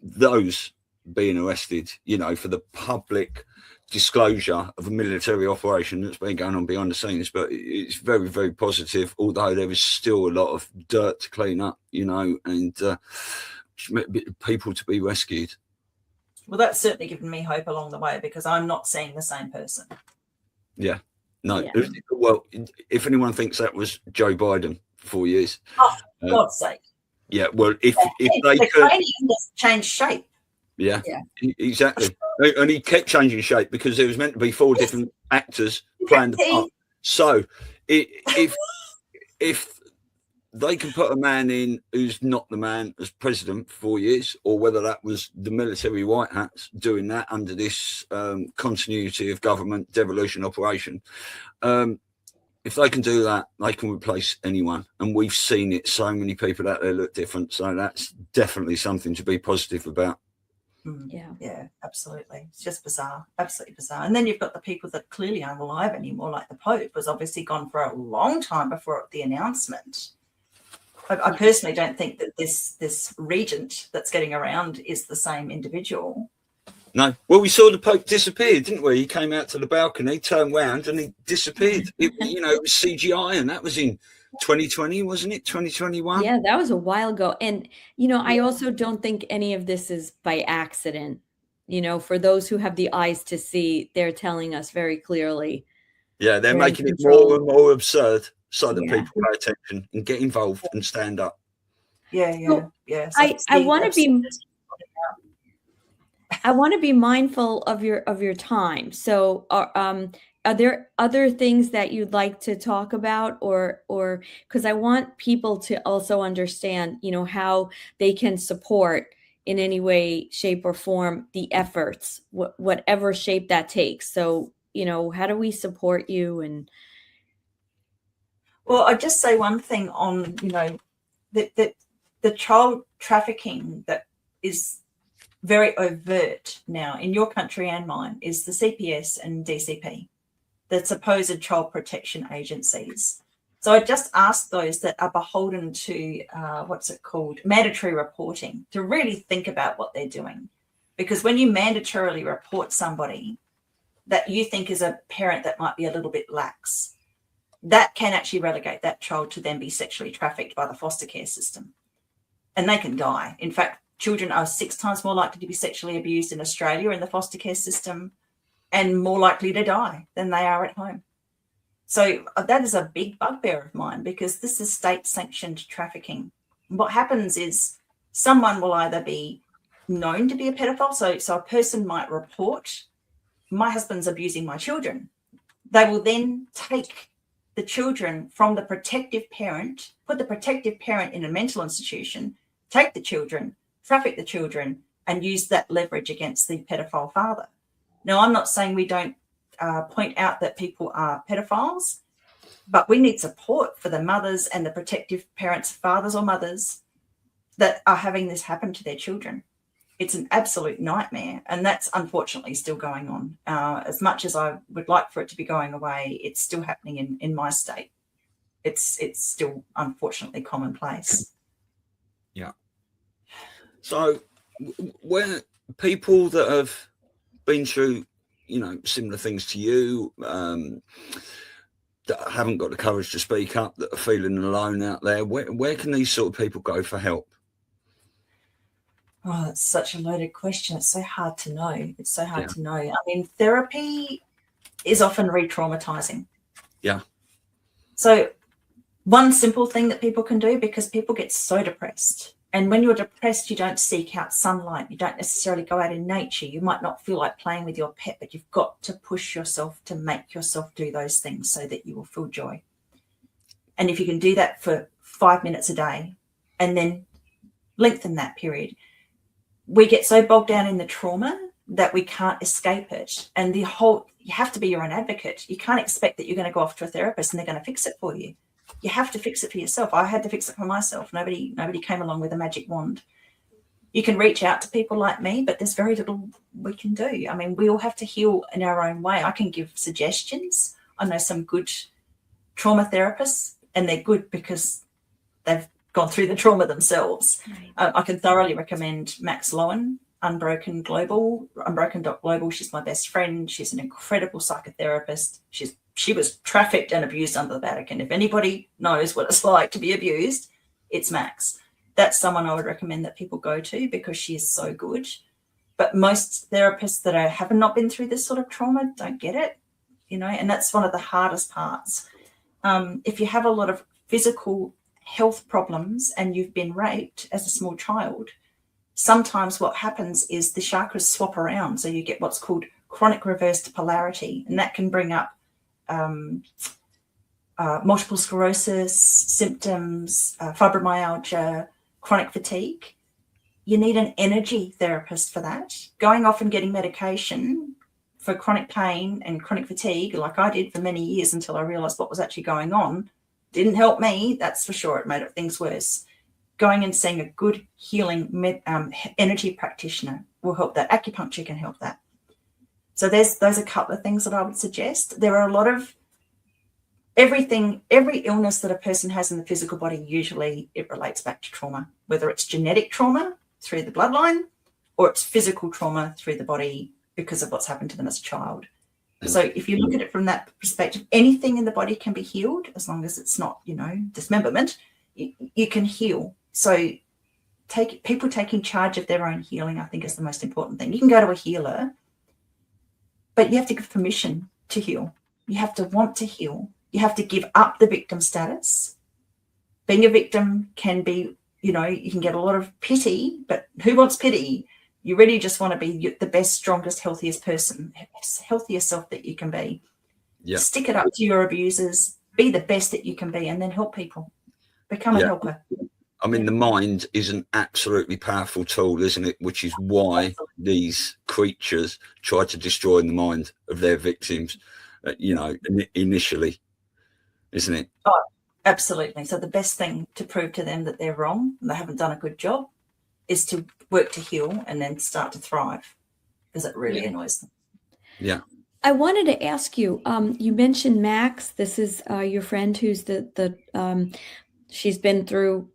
those being arrested, for the public disclosure of a military operation that's been going on behind the scenes. But it's very, very positive, although there is still a lot of dirt to clean up, and people to be rescued. Well, that's certainly given me hope along the way, because I'm not seeing the same person. Yeah. No. Yeah. Well, if anyone thinks that was Joe Biden for 4 years. Oh, for God's sake. Yeah. Well, if they the could. cranium has changed shape. Yeah, exactly. And he kept changing shape because there was meant to be 4 different actors playing the part. So if they can put a man in who's not the man as president for 4 years, or whether that was the military white hats doing that under this continuity of government devolution operation, if they can do that, they can replace anyone. And we've seen it. So many people out there look different. So that's definitely something to be positive about. Yeah, absolutely. It's just bizarre, absolutely bizarre. And then you've got the people that clearly aren't alive anymore, like the Pope was obviously gone for a long time before the announcement. I personally don't think that this regent that's getting around is the same individual. No. Well, we saw the Pope disappear, didn't we? He came out to the balcony, turned round, and he disappeared. It was CGI, and that was in 2020, wasn't it? 2021? Yeah, that was a while ago. And, I also don't think any of this is by accident. For those who have the eyes to see, they're telling us very clearly. Yeah, they're making it more and more absurd so that people pay attention and get involved and stand up. Yeah. So I want to be mindful of your time. So, are there other things that you'd like to talk about, or because I want people to also understand, how they can support in any way, shape, or form the efforts, whatever shape that takes. So, how do we support you? And well, I'd just say one thing on, the child trafficking that is very overt now in your country and mine is the CPS and DCP, the supposed child protection agencies. So I just ask those that are beholden to, mandatory reporting, to really think about what they're doing. Because when you mandatorily report somebody that you think is a parent that might be a little bit lax, that can actually relegate that child to then be sexually trafficked by the foster care system. And they can die. In fact, children are 6 times more likely to be sexually abused in Australia in the foster care system, and more likely to die than they are at home. So that is a big bugbear of mine, because this is state-sanctioned trafficking. What happens is someone will either be known to be a pedophile, so a person might report, my husband's abusing my children. They will then take the children from the protective parent, put the protective parent in a mental institution, take the children, traffic the children, and use that leverage against the pedophile father. Now, I'm not saying we don't point out that people are pedophiles, but we need support for the mothers and the protective parents, fathers or mothers, that are having this happen to their children. It's an absolute nightmare, and that's unfortunately still going on. As much as I would like for it to be going away, it's still happening in my state. It's still unfortunately commonplace. Yeah. So where people that have been through, similar things to you, that haven't got the courage to speak up, that are feeling alone out there, where can these sort of people go for help? Oh, that's such a loaded question. It's so hard to know. It's so hard to know. I mean, therapy is often re-traumatizing. Yeah. So one simple thing that people can do, because people get so depressed And when you're depressed, you don't seek out sunlight. You don't necessarily go out in nature. You might not feel like playing with your pet, but you've got to push yourself to make yourself do those things so that you will feel joy. And if you can do that for 5 minutes a day and then lengthen that period, we get so bogged down in the trauma that we can't escape it. And you have to be your own advocate. You can't expect that you're going to go off to a therapist and they're going to fix it for you. You have to fix it for yourself. I had to fix it for myself. Nobody came along with a magic wand. You can reach out to people like me, but there's very little we can do. I mean, we all have to heal in our own way. I can give suggestions. I know some good trauma therapists, and they're good because they've gone through the trauma themselves. Right. I can thoroughly recommend Max Lowen, Unbroken.global. She's my best friend. She's an incredible psychotherapist. She was trafficked and abused under the Vatican. If anybody knows what it's like to be abused, it's Max. That's someone I would recommend that people go to because she is so good. But most therapists that have not been through this sort of trauma don't get it, and that's one of the hardest parts. If you have a lot of physical health problems and you've been raped as a small child, sometimes what happens is the chakras swap around. So you get what's called chronic reversed polarity, and that can bring up multiple sclerosis symptoms, fibromyalgia, chronic fatigue. You need an energy therapist for that. Going off and getting medication for chronic pain and chronic fatigue, like I did for many years until I realized what was actually going on, didn't help me, that's for sure. It made things worse. Going and seeing a good healing energy practitioner will help that. Acupuncture can help that. So those are a couple of things that I would suggest. There are a lot of every illness that a person has in the physical body, usually it relates back to trauma, whether it's genetic trauma through the bloodline or it's physical trauma through the body because of what's happened to them as a child. So if you look at it from that perspective, anything in the body can be healed as long as it's not, dismemberment. You can heal. So people taking charge of their own healing, I think, is the most important thing. You can go to a healer, but you have to give permission to heal. You have to want to heal. You have to give up the victim status. Being a victim can be, you can get a lot of pity, but who wants pity? You really just want to be the best, strongest, healthiest person, healthiest self that you can be. Yeah. Stick it up to your abusers, be the best that you can be, and then help people. Become a helper. I mean, the mind is an absolutely powerful tool, isn't it? Which is why these creatures try to destroy the mind of their victims, initially, isn't it? Oh, absolutely. So the best thing to prove to them that they're wrong and they haven't done a good job is to work to heal and then start to thrive, because it really annoys them. Yeah. I wanted to ask you, you mentioned Max. This is your friend who's she's been through,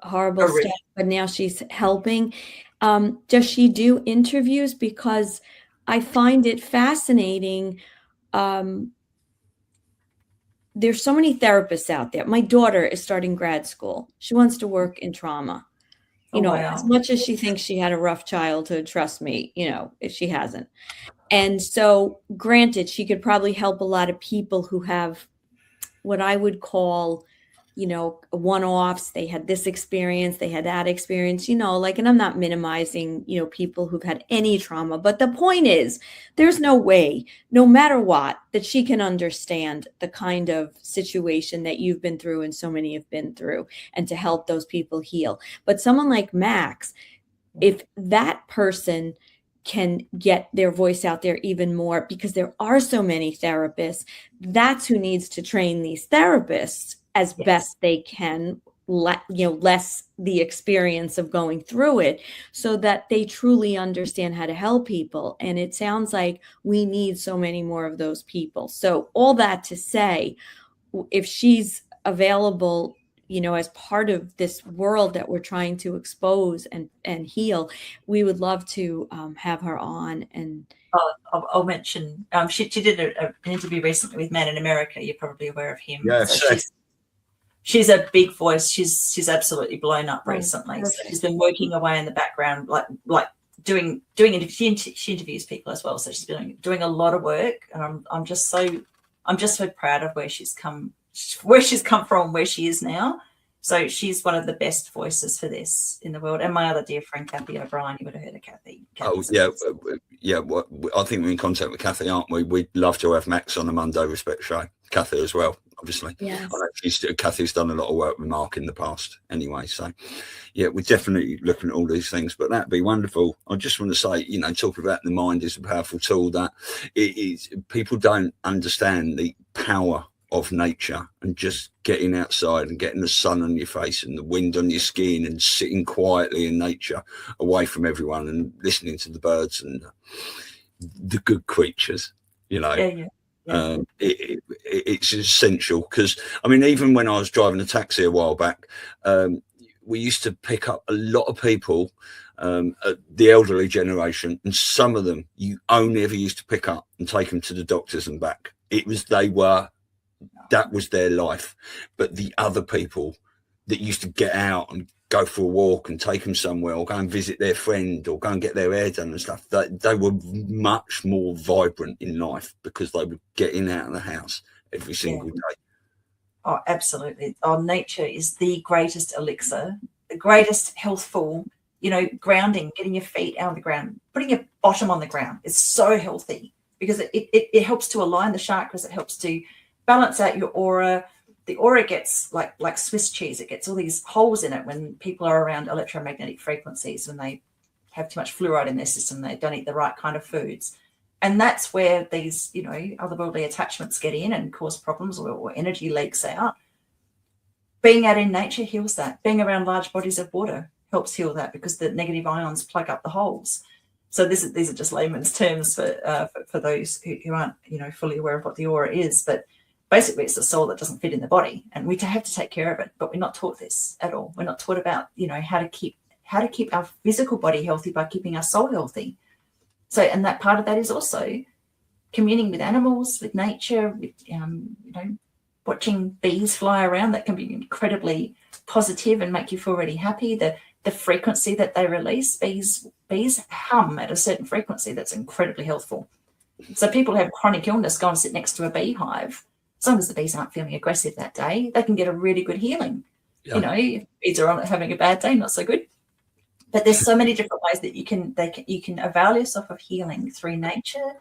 horrible stuff, but now she's helping. Does she do interviews? Because I find it fascinating. There's so many therapists out there. My daughter is starting grad school. She wants to work in trauma. As much as she thinks she had a rough childhood, trust me, she hasn't. And so granted, she could probably help a lot of people who have what I would call, one-offs. They had this experience, they had that experience, and I'm not minimizing, people who've had any trauma. But the point is, there's no way, no matter what, that she can understand the kind of situation that you've been through and so many have been through, and to help those people heal. But someone like Max, if that person can get their voice out there even more, because there are so many therapists, that's who needs to train these therapists as best they can, less the experience of going through it, so that they truly understand how to help people. And it sounds like we need so many more of those people. So all that to say, if she's available, as part of this world that we're trying to expose and heal, we would love to have her on. And I'll mention, she did an interview recently with Man in America. You're probably aware of him. Yes. So she's a big voice. She's absolutely blown up recently. So she's been working away in the background, like doing interviews. She interviews people as well. So she's been doing a lot of work, and I'm just so proud of where she's come from, where she is now. So she's one of the best voices for this in the world. And my other dear friend, Kathy O'Brien, you would have heard of Kathy. Oh, yeah. Well, I think we're in contact with Kathy, aren't we? We'd love to have Max on the Monday Respect show. Kathy as well, obviously. Yes. Kathy's done a lot of work with Mark in the past anyway. So, yeah, we're definitely looking at all these things, but that'd be wonderful. I just want to say, talking about the mind is a powerful tool, that it is, people don't understand the power of nature and just getting outside and getting the sun on your face and the wind on your skin and sitting quietly in nature away from everyone and listening to the birds and the good creatures, it's essential. Because I mean, even when I was driving a taxi a while back, we used to pick up a lot of people, the elderly generation, and some of them you only ever used to pick up and take them to the doctors and back. That was their life. But the other people that used to get out and go for a walk and take them somewhere or go and visit their friend or go and get their hair done and stuff, they were much more vibrant in life because they were getting out of the house every single day. Oh, absolutely. Oh, nature is the greatest elixir, the greatest healthful, grounding, getting your feet out of the ground, putting your bottom on the ground is so healthy because it helps to align the chakras. It helps to balance out your aura. The aura gets like Swiss cheese. It gets all these holes in it when people are around electromagnetic frequencies, when they have too much fluoride in their system, they don't eat the right kind of foods. And that's where these, otherworldly attachments get in and cause problems or energy leaks out. Being out in nature heals that. Being around large bodies of water helps heal that because the negative ions plug up the holes. So these are just layman's terms for those who aren't, fully aware of what the aura is. But basically, it's the soul that doesn't fit in the body, and we have to take care of it. But we're not taught this at all. We're not taught about, how to keep our physical body healthy by keeping our soul healthy. So, and that part of that is also communing with animals, with nature, with watching bees fly around. That can be incredibly positive and make you feel really happy. The frequency that they release, bees hum at a certain frequency that's incredibly healthful. So people who have chronic illness go and sit next to a beehive. As long as the bees aren't feeling aggressive that day, they can get a really good healing. Yeah. If bees are having a bad day, not so good. But there's so many different ways that you can avail yourself of healing through nature.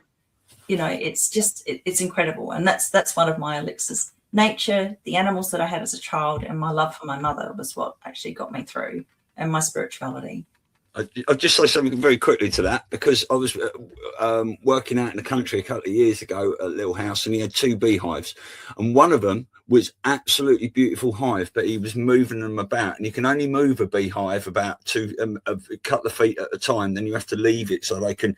It's incredible. And that's one of my elixirs. Nature, the animals that I had as a child, and my love for my mother was what actually got me through, and my spirituality. I'll just say something very quickly to that, because I was working out in the country a couple of years ago at a little house, and he had 2 beehives, and one of them was absolutely beautiful hive, but he was moving them about, and you can only move a beehive about a couple of feet at a time. Then you have to leave it so they can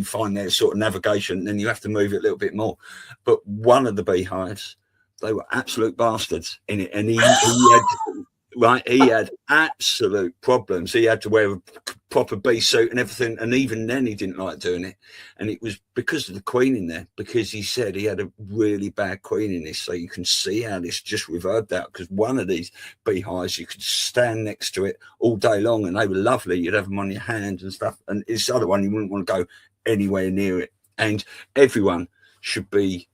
find their sort of navigation. Then you have to move it a little bit more. But one of the beehives, they were absolute bastards in it, and he had. Right, he had absolute problems. He had to wear a proper bee suit and everything, and even then he didn't like doing it. And it was because of the queen in there, because he said he had a really bad queen in this. So you can see how this just reverbed out, because one of these beehives, you could stand next to it all day long, and they were lovely. You'd have them on your hand and stuff. And this other one, you wouldn't want to go anywhere near it. And everyone should be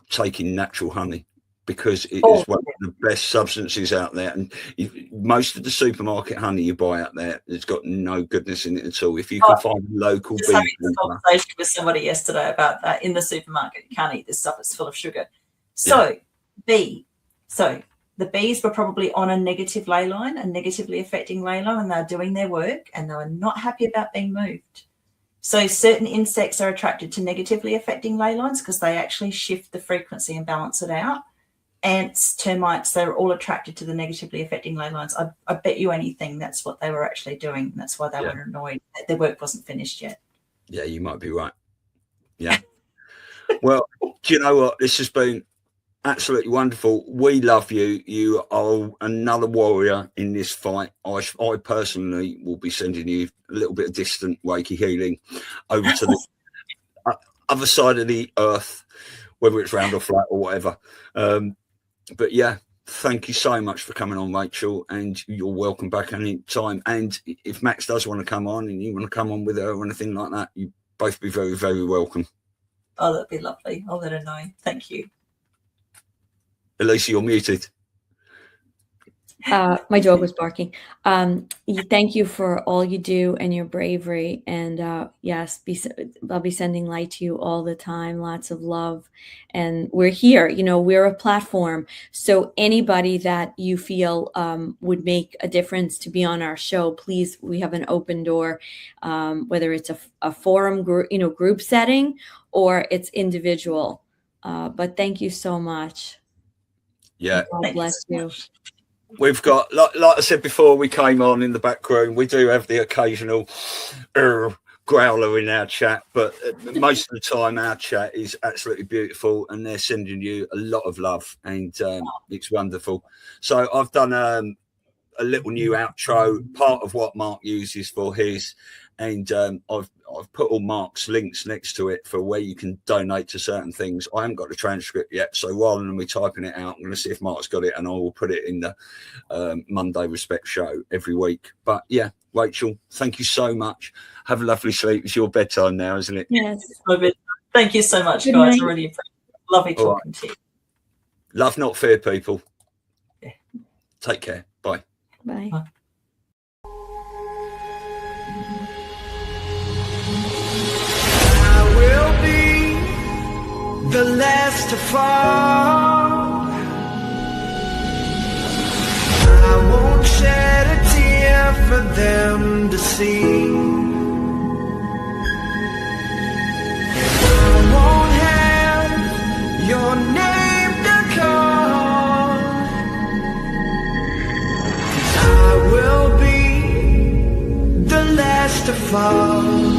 taking natural honey, because it is one of the best substances out there. And most of the supermarket honey you buy out there, it's got no goodness in it at all. If you can find a local bee. I had a conversation with somebody yesterday about that. In the supermarket, you can't eat this stuff, it's full of sugar. So the bees were probably on a negative ley line, a negatively affecting ley line, and they're doing their work, and they were not happy about being moved. So certain insects are attracted to negatively affecting ley lines because they actually shift the frequency and balance it out. Ants, termites, they're all attracted to the negatively affecting ley lines. I bet you anything that's what they were actually doing. That's why they were annoyed that their work wasn't finished yet. Yeah, you might be right. Yeah. Well, do you know what? This has been absolutely wonderful. We love you. You are another warrior in this fight. I personally will be sending you a little bit of distant Reiki healing over to the other side of the earth, whether it's round or flat or whatever. But yeah, thank you so much for coming on, Rachel, and you're welcome back any time. And if Max does want to come on and you want to come on with her or anything like that, you both be very, very welcome. Oh, that'd be lovely. I'll let her know. Thank you. Elisa, you're muted. My dog was barking. Thank you for all you do and your bravery. And yes, I'll be sending light to you all the time. Lots of love. And we're here. We're a platform. So anybody that you feel would make a difference to be on our show, please, we have an open door, whether it's a forum group setting or it's individual. But thank you so much. Yeah. God bless you. We've got, like I said before we came on in the back room, we do have the occasional growler in our chat, but most of the time our chat is absolutely beautiful and they're sending you a lot of love and it's wonderful. So I've done a little new outro, part of what Mark uses for his, and I've put all Mark's links next to it for where you can donate to certain things. I haven't got the transcript yet, so rather than me typing it out, I'm going to see if Mark's got it, and I will put it in the Monday Respect show every week. But yeah, Rachel, thank you so much. Have a lovely sleep. It's your bedtime now, isn't it? Yes. Thank you so much, Good guys. night. I really appreciate it. Lovely talking to you. Love, not fear, people. Yeah. Take care. Bye. Bye. Bye. I will be the last to fall. I won't shed a tear for them to see. I won't have your name to call. 'Cause I will be the last to fall.